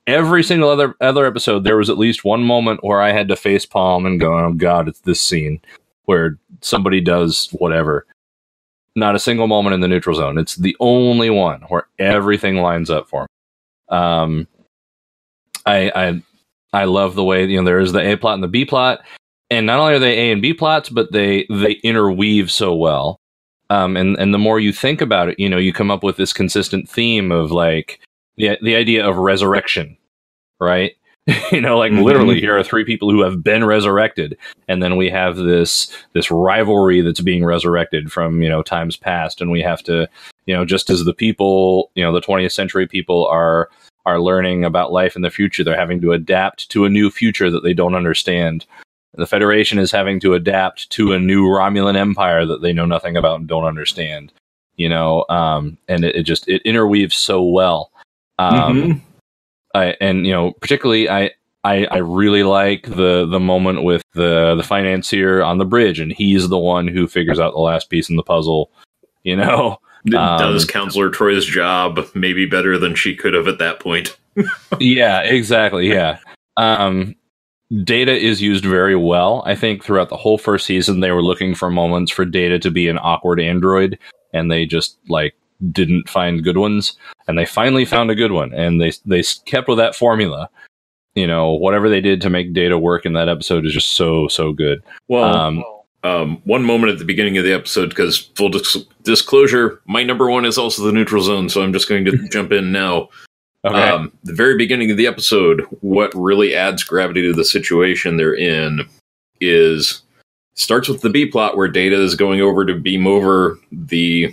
B: Every single other episode, there was at least one moment where I had to facepalm and go, oh God, it's this scene where somebody does whatever. Not a single moment in the Neutral Zone. It's the only one where everything lines up for me. I love the way there is the A plot and the B plot, and not only are they A and B plots, but they interweave so well. And the more you think about it, you come up with this consistent theme of like the idea of resurrection, right? Literally, here are 3 people who have been resurrected, and then we have this rivalry that's being resurrected from times past, and we have to just as the people the 20th century people are learning about life in the future, they're having to adapt to a new future that they don't understand. The Federation is having to adapt to a new Romulan Empire that they know nothing about and don't understand. And it interweaves so well. Particularly, I really like the moment with the financier on the bridge, and he's the one who figures out the last piece in the puzzle.
D: Does Counselor Troy's job maybe better than she could have at that point?
B: Yeah, exactly. Yeah. Data is used very well. I think throughout the whole first season, they were looking for moments for Data to be an awkward android, and they just didn't find good ones, and they finally found a good one, and they kept with that formula. Whatever they did to make Data work in that episode is just so good.
D: Well, one moment at the beginning of the episode, because full disclosure, my number 1 is also the Neutral Zone, so I'm just going to jump in now.
B: Okay.
D: The very beginning of the episode, what really adds gravity to the situation they're in starts with the B plot where Data is going over to beam over the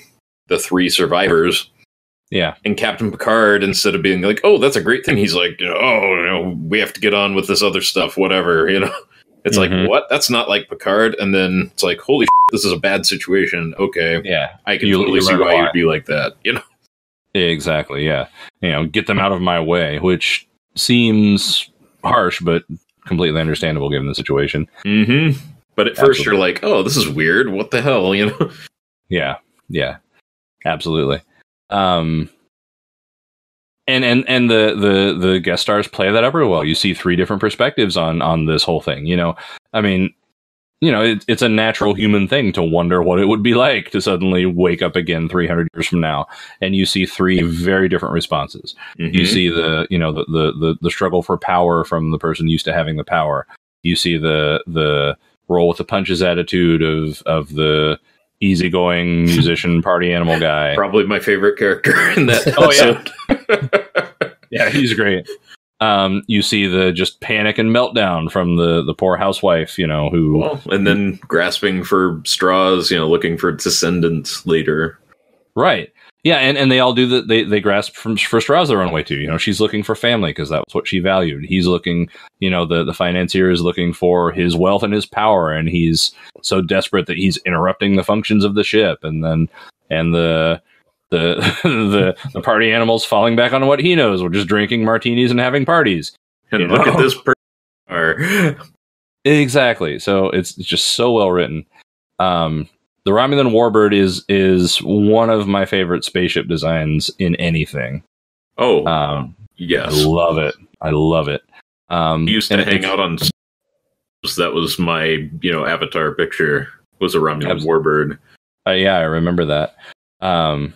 D: 3 survivors.
B: Yeah.
D: And Captain Picard, instead of being like, oh, that's a great thing, he's like, we have to get on with this other stuff, whatever, It's like, what? That's not like Picard. And then it's like, holy shit, this is a bad situation. Okay.
B: Yeah.
D: I can totally see why you'd be like that,
B: Exactly, yeah. Get them out of my way, which seems harsh, but completely understandable given the situation.
D: Mm-hmm. But at first you're like, oh, this is weird. What the hell,
B: Yeah, absolutely. And the guest stars play that up real well. You see 3 different perspectives on this whole thing. It's a natural human thing to wonder what it would be like to suddenly wake up again 300 years from now, and you see 3 very different responses. Mm-hmm. You see the struggle for power from the person used to having the power. You see the roll with the punches attitude of the easygoing musician party animal guy.
D: Probably my favorite character in that episode.
B: Yeah, he's great. You see the just panic and meltdown from the poor housewife,
D: and then grasping for straws, looking for descendants later.
B: Right. Yeah, and they all do that. They grasp for straws their own way too. She's looking for family because that was what she valued. He's looking, the financier is looking for his wealth and his power, and he's so desperate that he's interrupting the functions of the ship, and the party animals falling back on what he knows. We're just drinking martinis and having parties.
D: And look at this person.
B: Exactly. So it's just so well written. The Romulan Warbird is one of my favorite spaceship designs in anything.
D: Oh, yes.
B: I love it. I love it.
D: I used to hang out on... That was my, avatar picture, was a Romulan Warbird.
B: Yeah, I remember that. One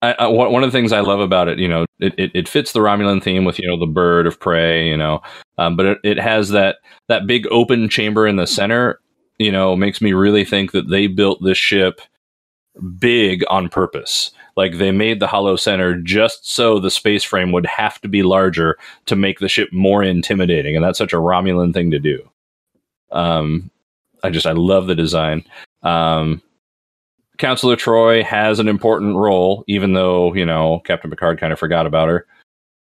B: of the things I love about it, it fits the Romulan theme with, the bird of prey, but it has that big open chamber in the center, makes me really think that they built this ship big on purpose. Like they made the hollow center just so the space frame would have to be larger to make the ship more intimidating. And that's such a Romulan thing to do. I love the design. Counselor Troy has an important role, even though, Captain Picard kind of forgot about her.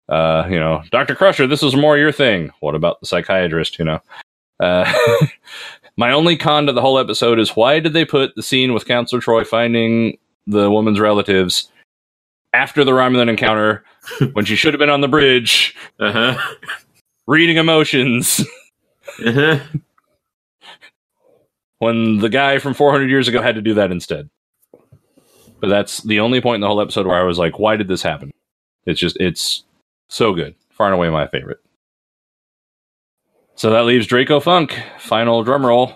B: Dr. Crusher, this is more your thing. What about the psychiatrist, My only con to the whole episode is why did they put the scene with Counselor Troy finding the woman's relatives after the Romulan encounter when she should have been on the bridge reading emotions when the guy from 400 years ago had to do that instead. But that's the only point in the whole episode where I was like, why did this happen? It's so good. Far and away my favorite. So that leaves Dracofunk. Final drum roll.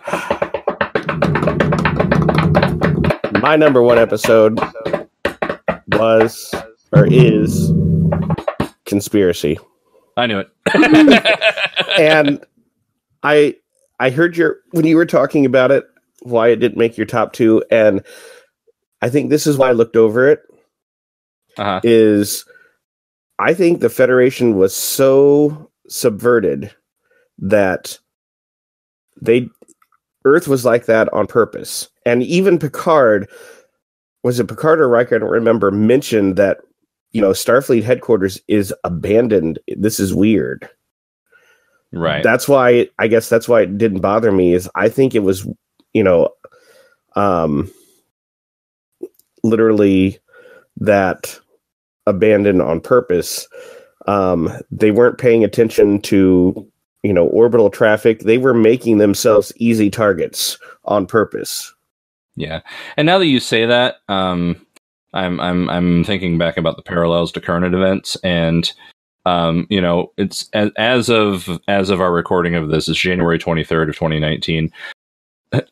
C: My number one episode is Conspiracy.
B: I knew it.
C: And I heard when you were talking about it, why it didn't make your top two, and I think this is why I looked over it. Is I think the Federation was so subverted that Earth was like that on purpose. And even Picard, was it Picard or Riker? I don't remember, mentioned that, Starfleet headquarters is abandoned. This is weird.
B: Right.
C: That's why it didn't bother me, is I think it was, literally that abandoned on purpose. They weren't paying attention to, orbital traffic. They were making themselves easy targets on purpose.
B: Yeah. And now that you say that, I'm thinking back about the parallels to current events, and it's as of our recording of this, it's January 23rd of 2019.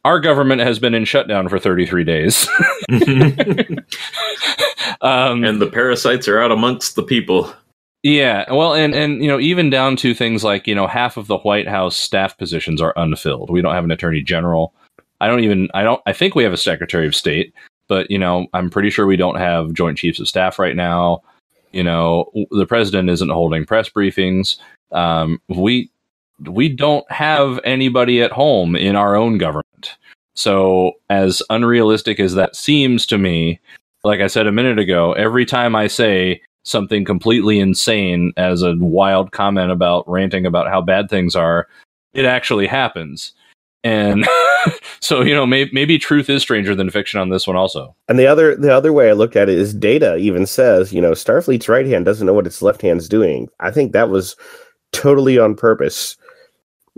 B: Our government has been in shutdown for 33 days.
D: And the parasites are out amongst the people.
B: Yeah, well, and even down to things like, half of the White House staff positions are unfilled. We don't have an attorney general. I think we have a secretary of state, but, I'm pretty sure we don't have joint chiefs of staff right now. The president isn't holding press briefings. We don't have anybody at home in our own government. So as unrealistic as that seems to me, like I said a minute ago, every time I say something completely insane as a wild comment about ranting about how bad things are, it actually happens. And so, maybe truth is stranger than fiction on this one also.
C: And the other way I look at it is Data even says, Starfleet's right hand doesn't know what its left hand's doing. I think that was totally on purpose.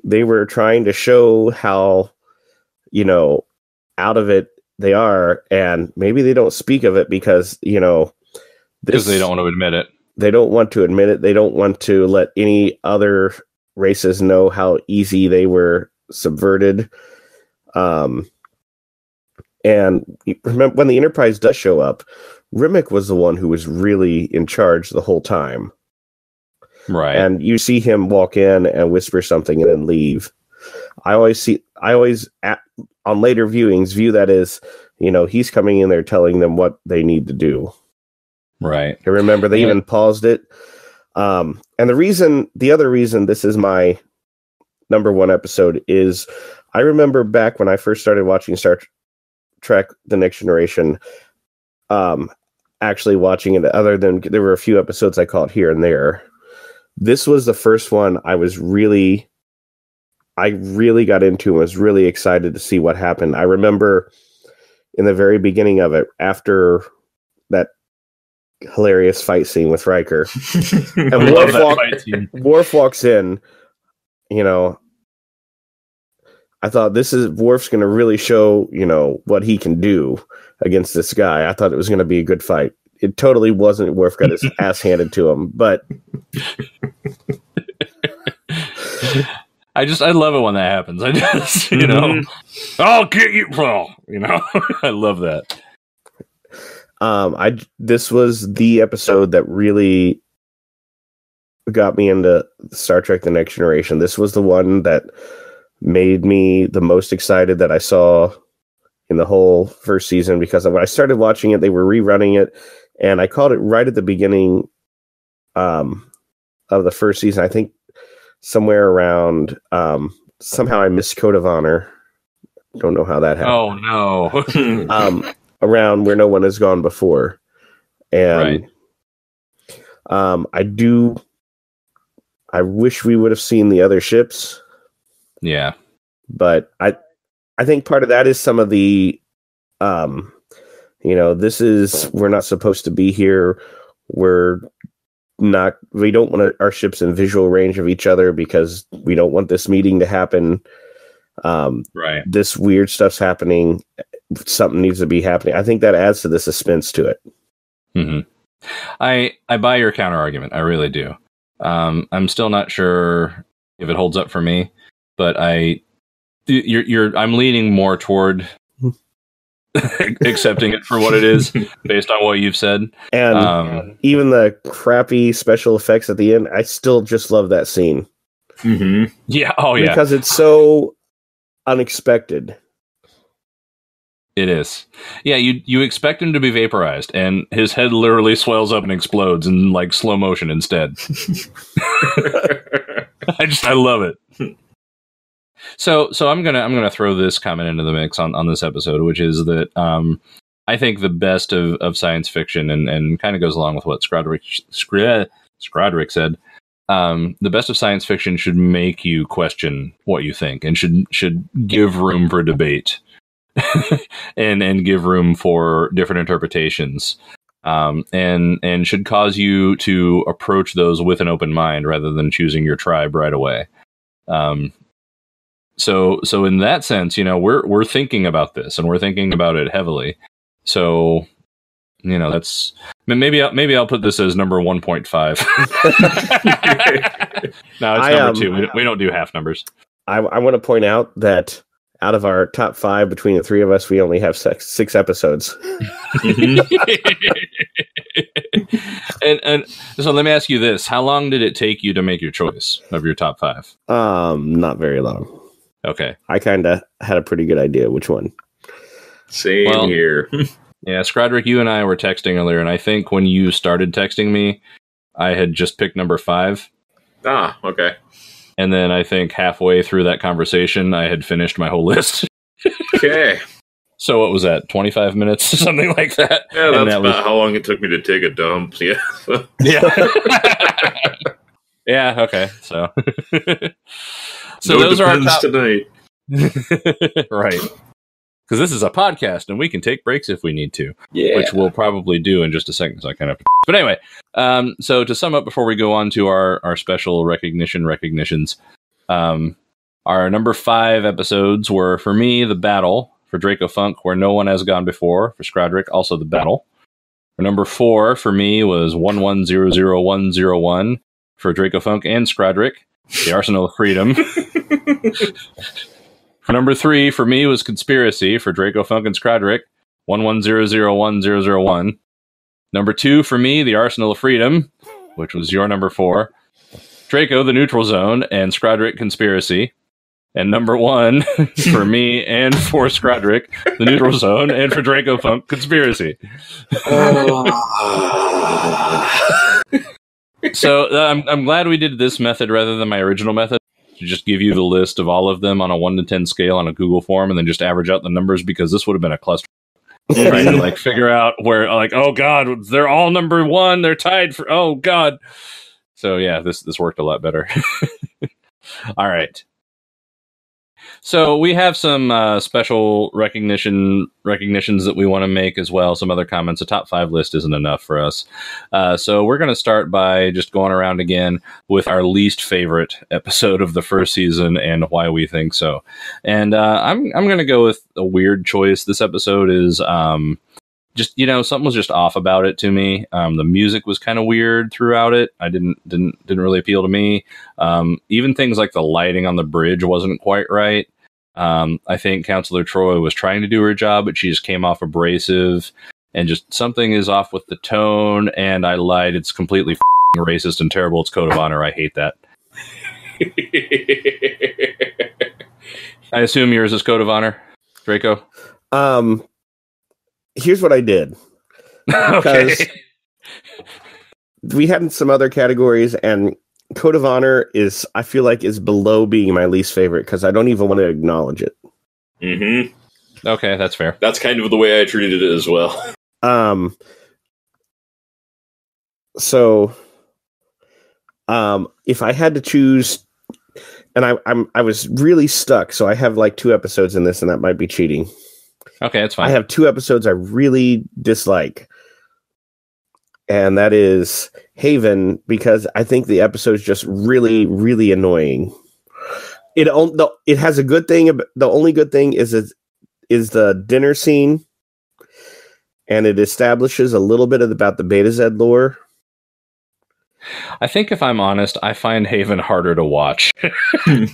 C: They were trying to show how, out of it they are, and maybe they don't speak of it because,
B: because they don't want to admit it.
C: They don't want to admit it. They don't want to let any other races know how easy they were subverted. And remember, when the Enterprise does show up, Remick was the one who was really in charge the whole time.
B: Right.
C: And you see him walk in and whisper something and then leave. I always on later viewings view that as, he's coming in there telling them what they need to do.
B: Right.
C: I remember they even paused it. And the other reason this is my number one episode is I remember back when I first started watching Star Trek The Next Generation, actually watching it, other than there were a few episodes I caught here and there. This was the first one I really got into and was really excited to see what happened. I remember in the very beginning of it, after that hilarious fight scene with Riker, and Worf walks in, I thought Worf's going to really show, what he can do against this guy. I thought it was going to be a good fight. It totally wasn't. Worf got his ass handed to him, but
B: I love it when that happens. I'll get you, bro. I love that.
C: This was the episode that really got me into Star Trek: The Next Generation. This was the one that made me the most excited that I saw in the whole first season, because when I started watching it, they were rerunning it, and I called it right at the beginning of the first season. I think somewhere around somehow I missed Code of Honor. Don't know how that happened.
B: Oh no.
C: Around Where No One Has Gone Before. And I wish we would have seen the other ships.
B: Yeah.
C: But I think part of that is some of the we're not supposed to be here. We don't want our ships in visual range of each other because we don't want this meeting to happen.
B: Right.
C: This weird stuff's happening. Something needs to be happening. I think that adds to the suspense to it.
B: Mm-hmm. I buy your counter argument. I really do. I'm still not sure if it holds up for me, but I'm leaning more toward accepting it for what it is based on what you've said.
C: And even the crappy special effects at the end, I still just love that scene.
B: Mm-hmm. Yeah. Oh yeah.
C: Because it's so unexpected.
B: It is. Yeah, you expect him to be vaporized, and his head literally swells up and explodes in like slow motion instead. I love it. So I'm gonna throw this comment into the mix on this episode, which is that I think the best of science fiction, and kind of goes along with what Scrodrick said. The best of science fiction should make you question what you think, and should give room for debate. and give room for different interpretations, and should cause you to approach those with an open mind rather than choosing your tribe right away. So in that sense, we're thinking about this, and we're thinking about it heavily. So that's maybe I'll put this as number 1.5. No, it's number 2. We don't do half numbers.
C: I want to point out that out of our top 5 between the 3 of us, we only have 6 episodes.
B: and so let me ask you this: how long did it take you to make your choice of your top 5?
C: Not very long.
B: Okay,
C: I kind of had a pretty good idea which one.
D: Same here.
B: Yeah, Scrodrick, you and I were texting earlier, and I think when you started texting me, I had just picked number 5.
D: Ah, okay.
B: And then I think halfway through that conversation, I had finished my whole list.
D: Okay.
B: So what was that, 25 minutes? Something like that?
D: Yeah, that's about how long it took me to take a dump. Yeah.
B: Yeah. Yeah, okay. So
D: no
B: those are our top
D: tonight.
B: Right. Because this is a podcast, and we can take breaks if we need to.
D: Yeah.
B: Which we'll probably do in just a second, so I kind of... But anyway, so to sum up before we go on to our special recognitions, our number 5 episodes were, for me, The Battle, for Dracofunk, Where No One Has Gone Before, for Scrodrick, also The Battle. For number 4, for me, was 1100101, for Dracofunk and Scrodrick, The Arsenal of Freedom. For number 3, for me, was Conspiracy, for Dracofunk and Scrodrick, 1100101. Number 2, for me, The Arsenal of Freedom, which was your number 4. Draco, The Neutral Zone, and Scrodrick, Conspiracy. And number 1, for me and for Scrodrick, The Neutral Zone, and for Dracofunk, Conspiracy. So I'm glad we did this method rather than my original method. To just give you the list of all of them on a 1 to 10 scale on a Google form, and then just average out the numbers, because this would have been a cluster. Trying to like figure out where, like, oh god, they're all number 1, they're tied for, oh god. So yeah, this worked a lot better. All right. So we have some special recognitions that we want to make as well. Some other comments. A top 5 list isn't enough for us. So we're going to start by just going around again with our least favorite episode of the first season and why we think so. And I'm going to go with a weird choice. This episode is just, something was just off about it to me. The music was kind of weird throughout it. I didn't really appeal to me. Even things like the lighting on the bridge wasn't quite right. I think Counselor Troy was trying to do her job, but she just came off abrasive, and just something is off with the tone. And I lied. It's completely racist and terrible. It's Code of Honor. I hate that. I assume yours is Code of Honor, Draco.
C: Here's what I did.
B: Okay.
C: We had some other categories, and Code of Honor I feel like is below being my least favorite because I don't even want to acknowledge it.
D: Mm-hmm.
B: Okay, that's fair.
D: That's kind of the way I treated it as well.
C: So, if I had to choose, and I was really stuck, so I have like 2 episodes in this, and that might be cheating.
B: Okay, that's fine.
C: I have 2 episodes I really dislike, and that is Haven, because I think the episode's just really, really annoying. It has a good thing. The only good thing is the dinner scene, and it establishes a little bit about the Beta Z lore.
B: I think if I'm honest, I find Haven harder to watch than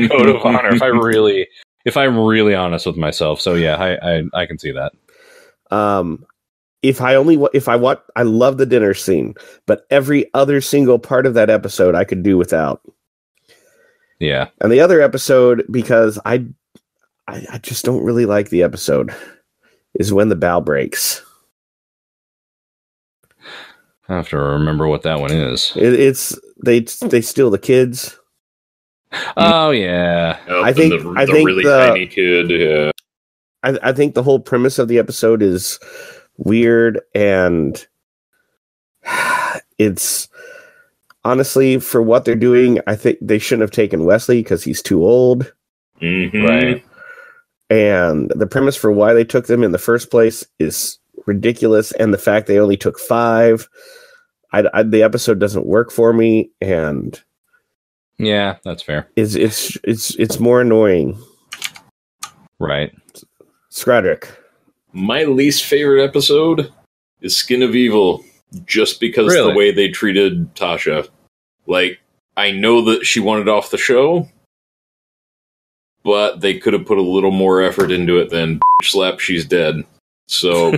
B: Code of Honor. If I'm really honest with myself. So yeah, I can see that. I love the dinner scene, but every other single part of that episode I could do without. Yeah. And
C: the other episode, because I just don't really like the episode, is when the bow breaks.
B: I have to remember what that one is.
C: It's they steal the kids.
B: Oh yeah,
C: I think
D: the
C: I think
D: really tiny kid. Yeah,
C: I think the whole premise of the episode is weird, and it's honestly, for what they're doing, I think they shouldn't have taken Wesley because he's too old.
D: Mm-hmm.
B: Right.
C: And the premise for why they took them in the first place is ridiculous, and the fact they only took 5, the episode doesn't work for me, and
B: yeah, that's fair.
C: It's more annoying.
B: Right.
C: Scrodrick.
D: My least favorite episode is Skin of Evil, just because
B: Really?
D: the way they treated Tasha. Like, I know that she wanted off the show, but they could have put a little more effort into it than slap, she's dead. So,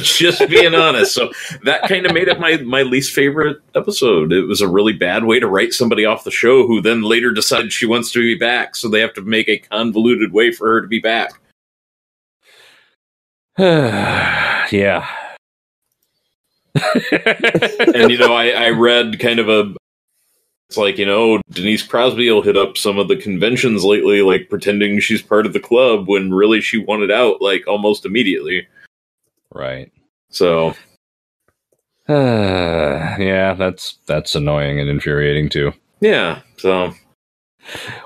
D: just being honest. So that kind of made it my least favorite episode. It was a really bad way to write somebody off the show who then later decided she wants to be back. So they have to make a convoluted way for her to be back.
B: Yeah.
D: And, I read kind of it's like, Denise Crosby will hit up some of the conventions lately, like pretending she's part of the club when really she wanted out, like, almost immediately.
B: Right.
D: So.
B: Yeah, that's annoying and infuriating too.
D: Yeah, so.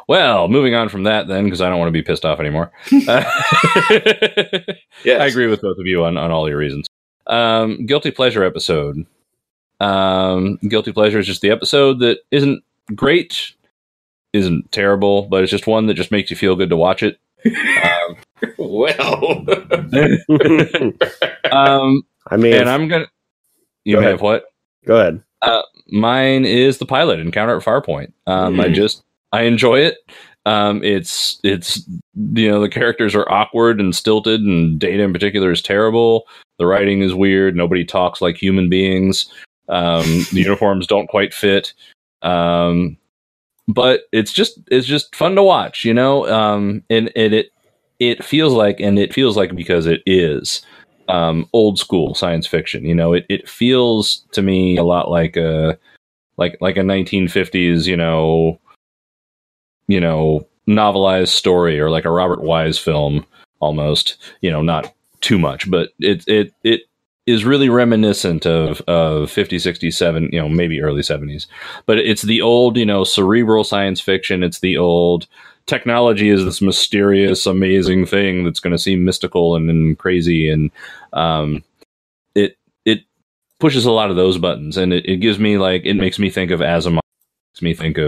B: Well, moving on from that then, because I don't want to be pissed off anymore. Yes. I agree with both of you on all your reasons. Guilty Pleasure episode. Guilty Pleasure is just the episode that isn't great, isn't terrible, but it's just one that just makes you feel good to watch it.
D: Well,
C: I mean,
B: and I'm gonna. You may have what?
C: Go ahead.
B: Mine is the pilot, Encounter at Farpoint. I enjoy it. It's the characters are awkward and stilted, and Data in particular is terrible. The writing is weird. Nobody talks like human beings. The uniforms don't quite fit. But it's just fun to watch, and it feels like because it is old school science fiction. It feels to me a lot like a 1950s, novelized story, or like a Robert Wise film almost. Not too much, but it is really reminiscent of 50s, 60s, 70s, maybe early 70s. But it's the old, cerebral science fiction. It's the old technology is this mysterious, amazing thing that's going to seem mystical and crazy. And it pushes a lot of those buttons. And it gives me it makes me think of Asimov. It makes me think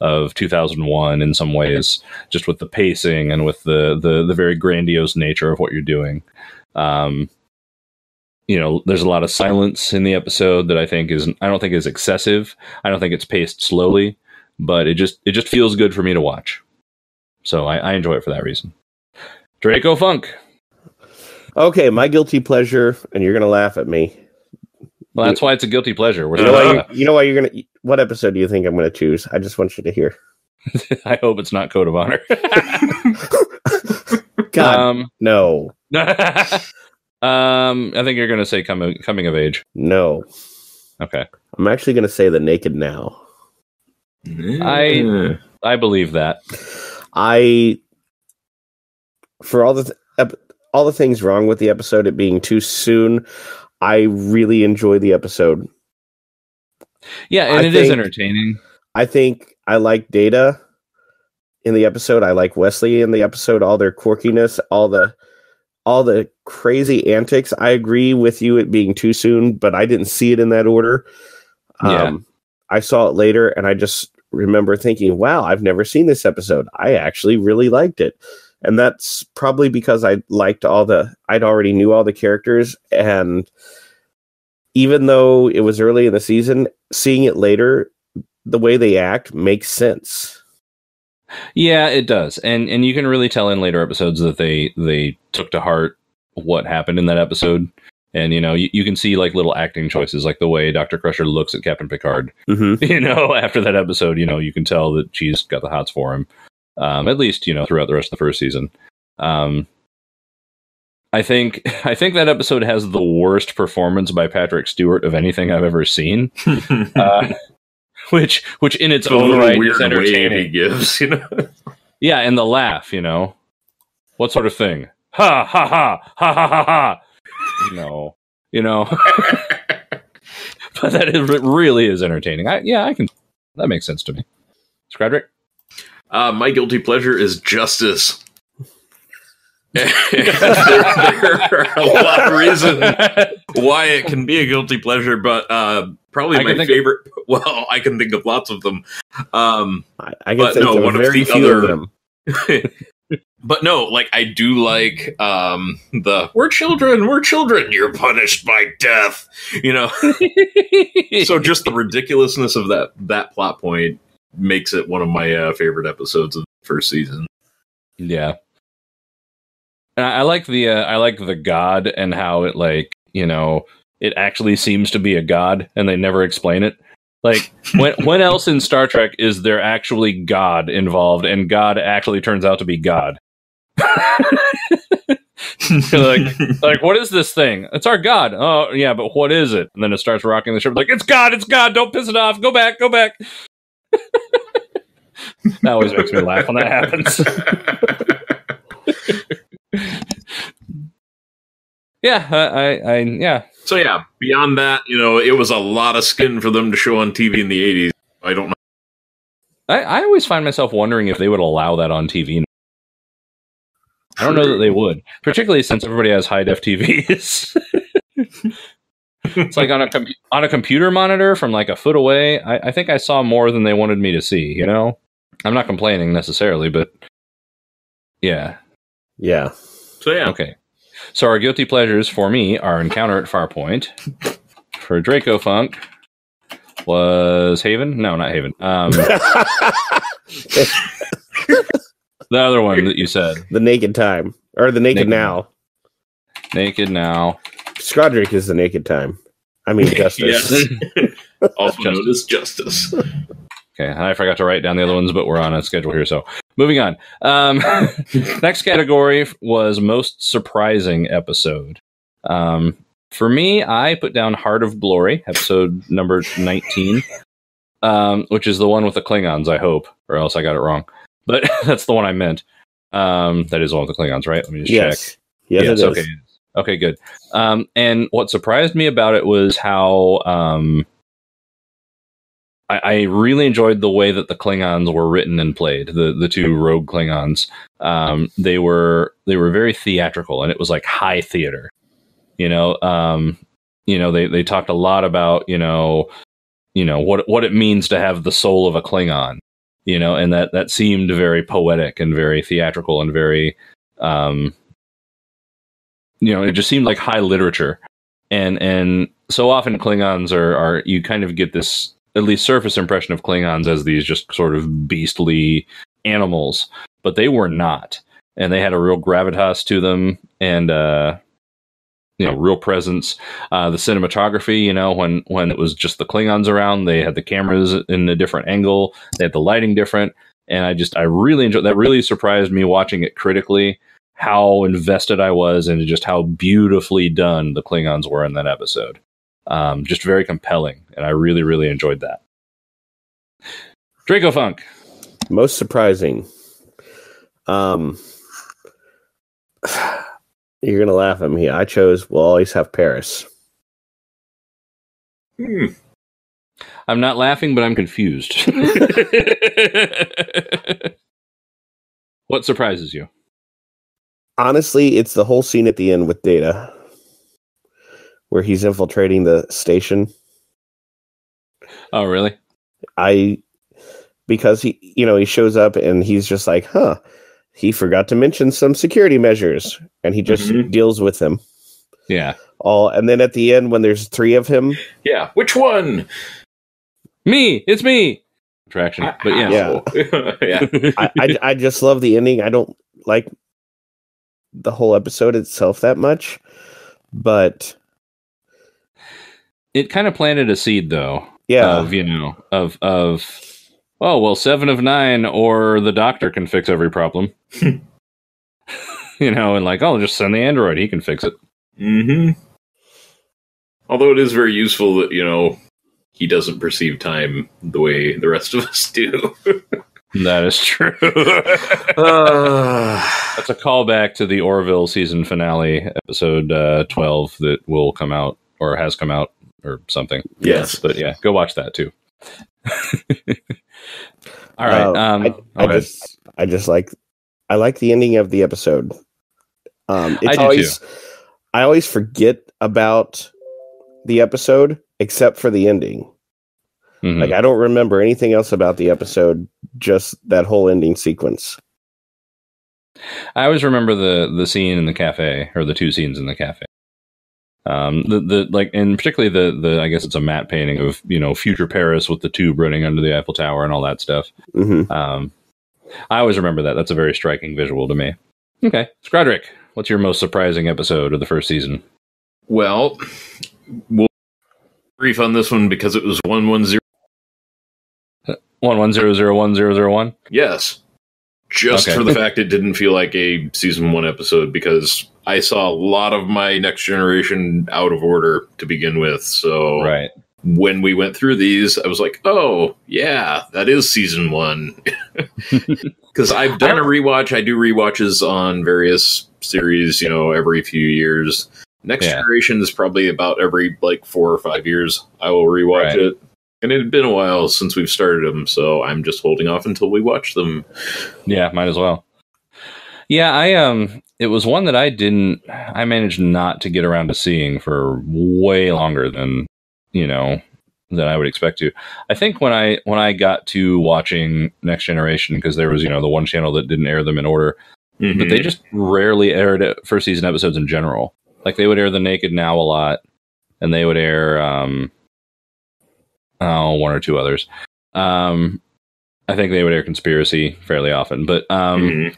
B: of 2001 in some ways, just with the pacing and with the very grandiose nature of what you're doing. There's a lot of silence in the episode that I don't think is excessive. I don't think it's paced slowly, but it just feels good for me to watch. So I enjoy it for that reason. Dracofunk.
C: Okay, my guilty pleasure, and you're gonna laugh at me.
B: Well, that's why it's a guilty pleasure.
C: You know why you're gonna. What episode do you think I'm gonna choose? I just want you to hear.
B: I hope it's not Code of Honor.
C: God, no.
B: I think you're going to say coming of age.
C: No.
B: Okay.
C: I'm actually going to say The Naked Now.
B: I believe that.
C: For all the things wrong with the episode, it being too soon, I really enjoy the episode.
B: Yeah, and it is entertaining.
C: I think I like Data in the episode. I like Wesley in the episode. All their quirkiness, all the crazy antics. I agree with you it being too soon, but I didn't see it in that order. I saw it later, and I just remember thinking, wow, I've never seen this episode. I actually really liked it. And that's probably because I liked I'd already knew all the characters, and even though it was early in the season, seeing it later, the way they act makes sense.
B: Yeah, it does. And you can really tell in later episodes that they took to heart what happened in that episode. And, you can see little acting choices, like the way Dr. Crusher looks at Captain Picard. Mm-hmm. After that episode, you can tell that she's got the hots for him. At least, throughout the rest of the first season. I think that episode has the worst performance by Patrick Stewart of anything I've ever seen. Which in its own right is entertaining.
D: He gives,
B: Yeah, and the laugh, what sort of thing? Ha ha ha ha ha ha ha. No, but it really is entertaining. I can. That makes sense to me. Scrodrick?
D: My guilty pleasure is Justice. There are a lot of reasons why it can be a guilty pleasure, but probably my favorite. Well, I can think of lots of them.
C: I can think of very few of them.
D: But no, I do like we're children, you're punished by death. So just the ridiculousness of that plot point makes it one of my favorite episodes of the first season.
B: Yeah. And I like the god and how it it actually seems to be a god and they never explain it. When else in Star Trek is there actually God involved and God actually turns out to be God? What is this thing? It's our God. Oh yeah, but what is it? And then it starts rocking the ship it's God, don't piss it off, go back. That always makes me laugh when that happens. Yeah.
D: So yeah, beyond that, it was a lot of skin for them to show on TV in the 80s. I don't know.
B: I always find myself wondering if they would allow that on TV. I don't know that they would, particularly since everybody has high-def TVs. It's on a computer monitor from a foot away. I think I saw more than they wanted me to see, I'm not complaining necessarily, but yeah.
C: Yeah.
D: So yeah.
B: Okay. So our guilty pleasures for me are Encounter at Farpoint. For Dracofunk was Haven? No, not Haven. The other one that you said.
C: The Naked Time. Or The Naked Now.
B: Naked Now.
C: Scrodrick is The Naked Time. I mean, Justice.
D: Yes. Also known as Justice.
B: Okay, and I forgot to write down the other ones, but we're on a schedule here, so moving on. Next category was most surprising episode. For me, I put down Heart of Glory, episode number 19, which is the one with the Klingons, I hope, or else I got it wrong. But that's the one I meant. That is the one with the Klingons, right? Let me just check.
C: Yes, it is.
B: Okay. Okay, good. And what surprised me about it was how I really enjoyed the way that the Klingons were written and played. The two rogue Klingons, they were very theatrical, and it was like high theater. They talked a lot about what it means to have the soul of a Klingon. And that seemed very poetic and very theatrical and very it just seemed like high literature. And so often Klingons are you kind of get this at least surface impression of Klingons as these just sort of beastly animals, but they were not. And they had a real gravitas to them and, real presence. The cinematography, when it was just the Klingons around, they had the cameras in a different angle. They had the lighting different. And I really enjoyed that. Really surprised me watching it critically, how invested I was and just how beautifully done the Klingons were in that episode. Just very compelling, and I really, really enjoyed that. Dracofunk.
C: Most surprising. You're gonna laugh at me. I chose We'll Always Have Paris.
B: I'm not laughing, but I'm confused. What surprises you?
C: Honestly, it's the whole scene at the end with Data, where he's infiltrating the station.
B: Oh, really?
C: Because he shows up and he's just like, he forgot to mention some security measures, and he just deals with them.
B: Yeah.
C: And then at the end, when there's 3 of him.
D: Yeah. Which one?
B: Me. It's me. Attraction. But yeah.
D: Yeah.
C: I just love the ending. I don't like the whole episode itself that much, but
B: it kind of planted a seed, though.
C: Yeah.
B: Of 7 of 9, or the doctor can fix every problem. And just send the android, he can fix it.
D: Mm-hmm. Although it is very useful that, he doesn't perceive time the way the rest of us do.
B: That is true. That's a callback to the Orville season finale, episode 12, that will come out, or has come out, or something.
D: Yes.
B: But yeah, go watch that too. All right.
C: I like the ending of the episode.
B: Too.
C: I always forget about the episode except for the ending.
B: Mm-hmm.
C: Like, I don't remember anything else about the episode, just that whole ending sequence.
B: I always remember the scene in the cafe, or the 2 scenes in the cafe. And particularly the I guess it's a matte painting of future Paris with the tube running under the Eiffel Tower and all that stuff.
C: Mm-hmm.
B: I always remember that. That's a very striking visual to me. Okay, Scrodrick, what's your most surprising episode of the first season?
D: Well, we'll brief on this one because it was 110.
B: 11001001.
D: Yes. Just for the fact it didn't feel like a season 1 episode, because I saw a lot of my Next Generation out of order to begin with. So
B: right.
D: When we went through these, I was like, oh, yeah, that is season 1. Because I've done a rewatch. I do rewatches on various series, every few years. Next Generation is probably about every 4 or 5 years I will rewatch it. And it had been a while since we've started them, so I'm just holding off until we watch them.
B: Yeah, might as well. Yeah, it was one that I managed not to get around to seeing for way longer than, than I would expect to. I think when I got to watching Next Generation, because there was, the one channel that didn't air them in order, but they just rarely aired first season episodes in general. Like, they would air The Naked Now a lot, and they would air, 1 or 2 others. I think they would air Conspiracy fairly often, but I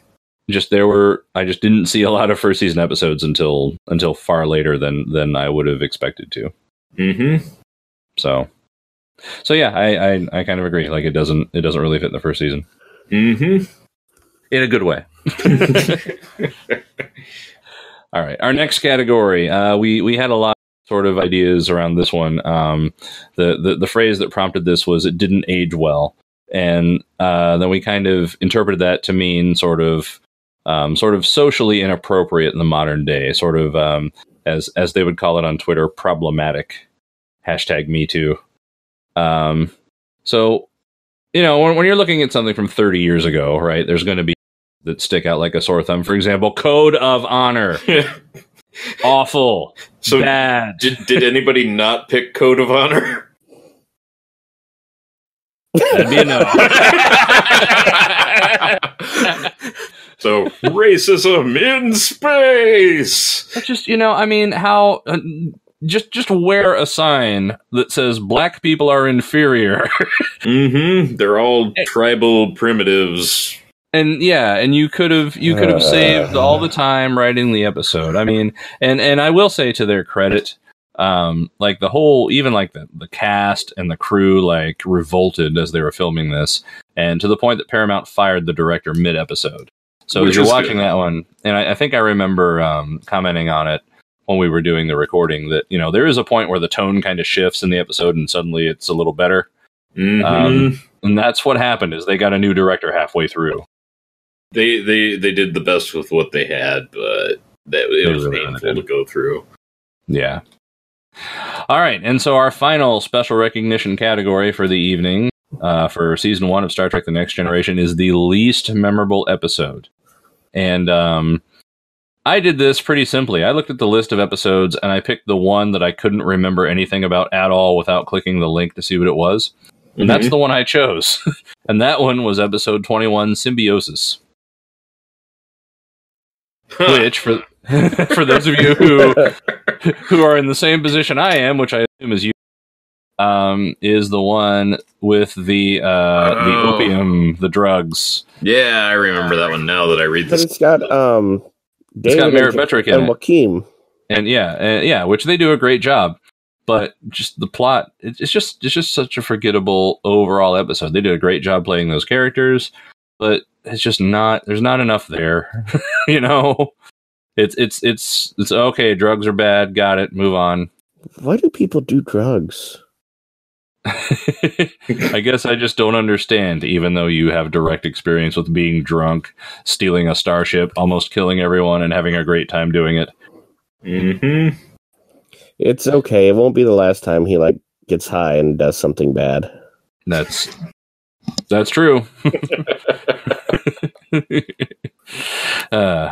B: just didn't see a lot of first season episodes until far later than I would have expected to.
D: Mm-hmm.
B: So yeah, I kind of agree. Like, it doesn't really fit in the first season.
D: Mm-hmm.
B: In a good way. All right, our next category. We had a lot sort of ideas around this one. The phrase that prompted this was, it didn't age well. And then we kind of interpreted that to mean sort of sort of socially inappropriate in the modern day, sort of as they would call it on Twitter, problematic. #MeToo. So, you know, when you're looking at something from 30 years ago, right, there's going to be that stick out like a sore thumb. For example, Code of Honor. Awful.
D: So
B: bad.
D: Did anybody not pick Code of Honor?
B: That'd be a no.
D: So, racism in space!
B: But just, you know, I mean, how... Just wear a sign that says black people are inferior.
D: They're all tribal primitives.
B: And yeah, and you could have saved all the time writing the episode. I mean, and I will say to their credit, like the whole, even like the cast and the crew like revolted as they were filming this, and to the point that Paramount fired the director mid-episode. So as you're watching that one, and I think I remember commenting on it when we were doing the recording, that, you know, there is a point where the tone kind of shifts in the episode and suddenly it's a little better. And that's what happened, is they got a new director halfway through.
D: They did the best with what they had, but it was painful to go through.
B: Yeah. All right, and so our final special recognition category for the evening for season 1 of Star Trek: The Next Generation is the least memorable episode. And I did this pretty simply. I looked at the list of episodes and I picked the one that I couldn't remember anything about at all without clicking the link to see what it was. And that's the one I chose. And that one was episode 21, Symbiosis. Which, for those of you who are in the same position I am, which I assume is you, is the one with the opium, the drugs.
D: Yeah, I remember that one now that I read this.
C: But it's got David,
B: it's got Merritt Betrick in
C: and
B: it.
C: Joaquin.
B: And yeah, which they do a great job. But just the plot, it's just such a forgettable overall episode. They did a great job playing those characters, but it's just not. There's not enough there. You know, it's okay. Drugs are bad. Got it. Move on.
C: Why do people do drugs?
B: I guess I just don't understand, even though you have direct experience with being drunk, stealing a starship, almost killing everyone, and having a great time doing it.
C: It's okay. It won't be the last time he like gets high and does something bad.
B: That's true.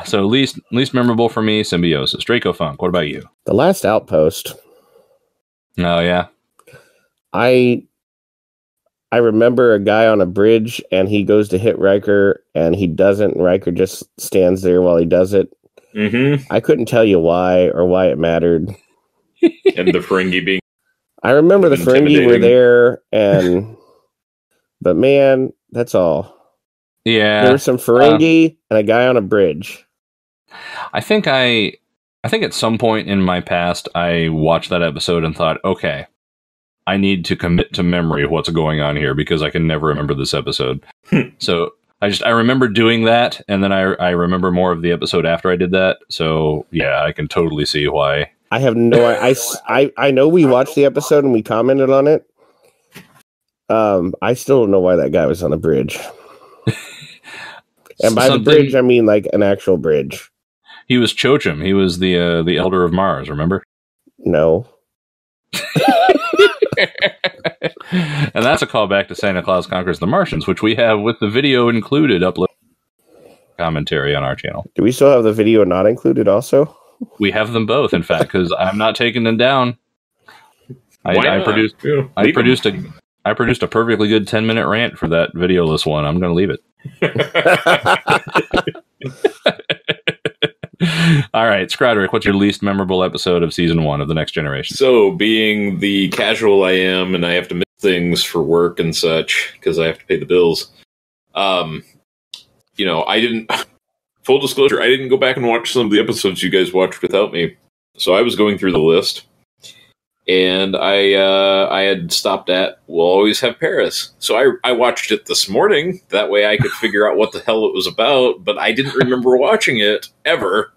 B: So least memorable for me, Symbiosis. Dracofunk, what about you?
C: The Last Outpost.
B: Oh yeah.
C: I remember a guy on a bridge and he goes to hit Riker and he doesn't, and Riker just stands there while he does it. I couldn't tell you why or why it mattered.
D: And the Ferengi being...
C: I remember the Ferengi were there, but man, that's all.
B: Yeah.
C: There was some Ferengi and a guy on a bridge.
B: I think at some point in my past, I watched that episode and thought, okay, I need to commit to memory what's going on here because I can never remember this episode. So I remember doing that, and then I remember more of the episode after I did that. So yeah, I can totally see why.
C: I have no. I know we watched the episode and we commented on it. I still don't know why that guy was on the bridge. And by the bridge, I mean like an actual bridge.
B: He was Chochim. He was the Elder of Mars. Remember?
C: No.
B: And that's a callback to Santa Claus Conquers the Martians, which we have with the video included uploaded commentary on our channel.
C: Do we still have the video not included also?
B: We have them both, in fact, because I'm not taking them down. I produced a perfectly good 10-minute rant for that videoless one. I'm going to leave it. All right, Scrodrick, what's your least memorable episode of season 1 of The Next Generation?
D: So, being the casual I am, and I have to miss things for work and such, because I have to pay the bills, you know, I didn't... Full disclosure, I didn't go back and watch some of the episodes you guys watched without me. So I was going through the list, and I had stopped at We'll Always Have Paris. So I watched it this morning. That way I could figure out what the hell it was about, but I didn't remember watching it ever.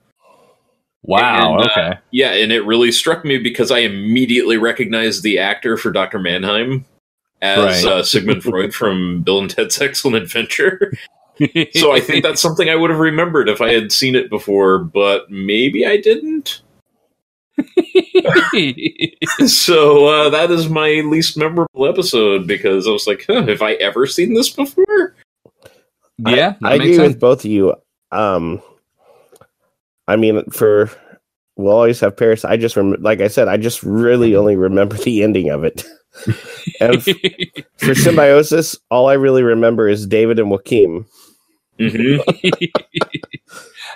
B: Wow,
D: and,
B: okay.
D: Yeah, and it really struck me because I immediately recognized the actor for Dr. Mannheim as Sigmund Freud from Bill and Ted's Excellent Adventure. So I think that's something I would have remembered if I had seen it before, but maybe I didn't. So that is my least memorable episode because I was like, have I ever seen this before?
B: Yeah,
C: I agree with both of you. I mean, we'll always have Paris. I just like I said, I just really only remember the ending of it. And for Symbiosis, all I really remember is David and Joaquin.
D: Mm-hmm.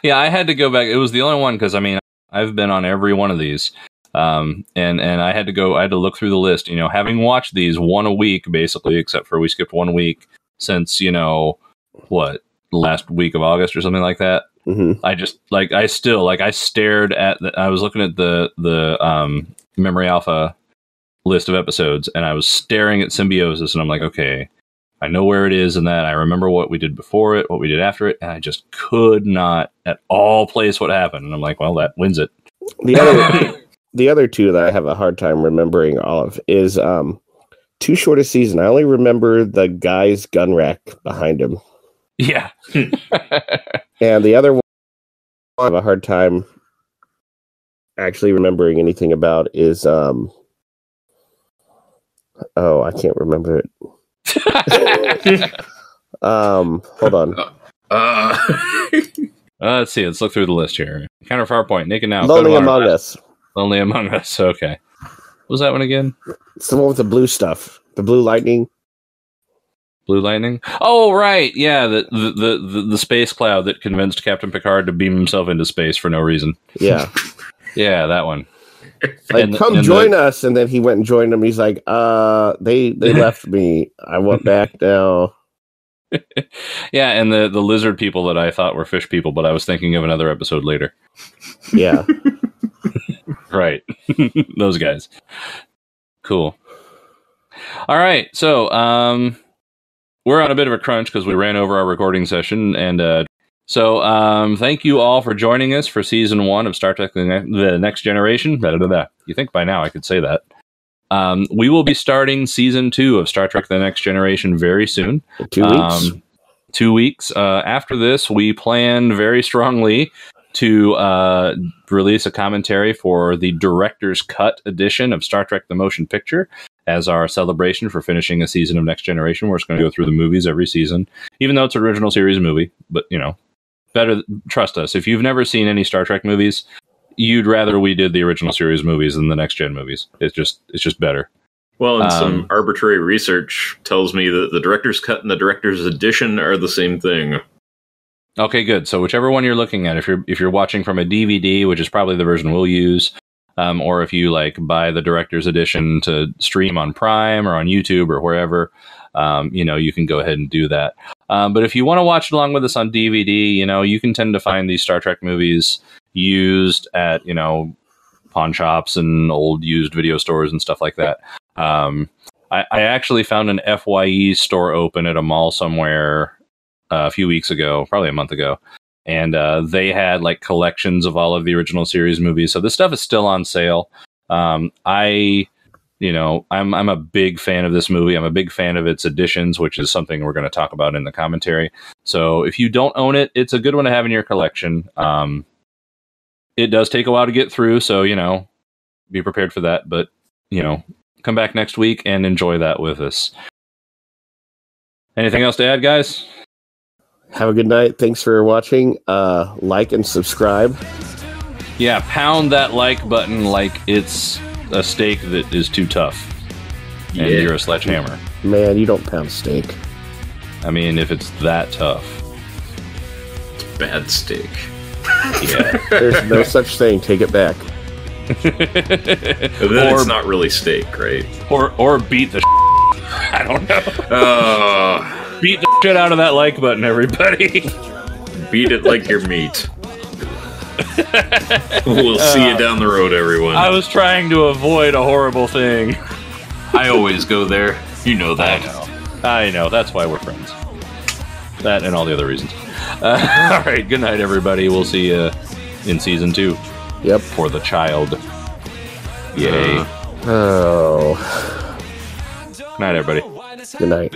B: Yeah, I had to go back. It was the only one because I mean I've been on every one of these, and I had to look through the list. You know, having watched these one a week basically, except for we skipped 1 week since last week of August or something like that.
C: Mm-hmm.
B: I stared at. I was looking at the Memory Alpha list of episodes, and I was staring at Symbiosis, and I'm like, okay, I know where it is, and that I remember what we did before it, what we did after it, and I just could not at all place what happened. And I'm like, well, that wins it.
C: The other two that I have a hard time remembering all of is too short a season. I only remember the guy's gun rack behind him.
B: Yeah.
C: And the other one I have a hard time actually remembering anything about is I can't remember it. Hold on.
B: Let's see. Let's look through the list here. Counter Farpoint, Naked Now.
C: Lonely Among Us.
B: Lonely Among Us. Okay. What was that one again?
C: It's the one with the blue stuff. The blue lightning.
B: Blue Lightning? Oh, right. Yeah, the space cloud that convinced Captain Picard to beam himself into space for no reason.
C: Yeah.
B: Yeah, that one.
C: Like, come join us. And then he went and joined them. He's like, they left me. I went back now.
B: Yeah, and the lizard people that I thought were fish people, but I was thinking of another episode later.
C: Yeah.
B: Right. Those guys. Cool. All right. So, we're on a bit of a crunch because we ran over our recording session. And so thank you all for joining us for Season 1 of Star Trek The Next Generation. You think by now I could say that. We will be starting Season 2 of Star Trek The Next Generation very soon.
C: 2 weeks.
B: 2 weeks. After this, we plan very strongly to release a commentary for the Director's Cut edition of Star Trek The Motion Picture as our celebration for finishing a season of Next Generation. We're just going to go through the movies every season, even though it's an original series movie. But, better, trust us, if you've never seen any Star Trek movies, you'd rather we did the original series movies than the Next Gen movies. It's just better.
D: Well, and some arbitrary research tells me that the Director's Cut and the Director's Edition are the same thing.
B: Okay, good. So whichever one you're looking at, if you're watching from a DVD, which is probably the version we'll use, or if you buy the Director's Edition to stream on Prime or on YouTube or wherever, you can go ahead and do that. But if you want to watch along with us on DVD, you can tend to find these Star Trek movies used at, pawn shops and old used video stores and stuff like that. I actually found an FYE store open at a mall somewhere a few weeks ago, probably a month ago. And they had collections of all of the original series movies. So this stuff is still on sale. I'm a big fan of this movie. I'm a big fan of its editions, which is something we're going to talk about in the commentary. So if you don't own it, it's a good one to have in your collection. It does take a while to get through, so, be prepared for that. But, come back next week and enjoy that with us. Anything else to add, guys?
C: Have a good night. Thanks for watching. Like and subscribe.
B: Yeah, pound that like button like it's a steak that is too tough. And you're a sledgehammer.
C: Man, you don't pound steak.
B: I mean, if it's that tough.
D: It's bad steak.
B: Yeah.
C: There's no such thing. Take it back.
D: It's not really steak, right?
B: Or beat the I don't know. Beat the shit out of that like button, everybody.
D: Beat it like your meat. We'll see you down the road, everyone.
B: I was trying to avoid a horrible thing.
D: I always go there. You know that.
B: I know. That's why we're friends. That and all the other reasons. All right. Good night, everybody. We'll see you in Season 2.
C: Yep.
B: For the child. Yay.
C: Oh.
B: Good night, everybody.
C: Good night.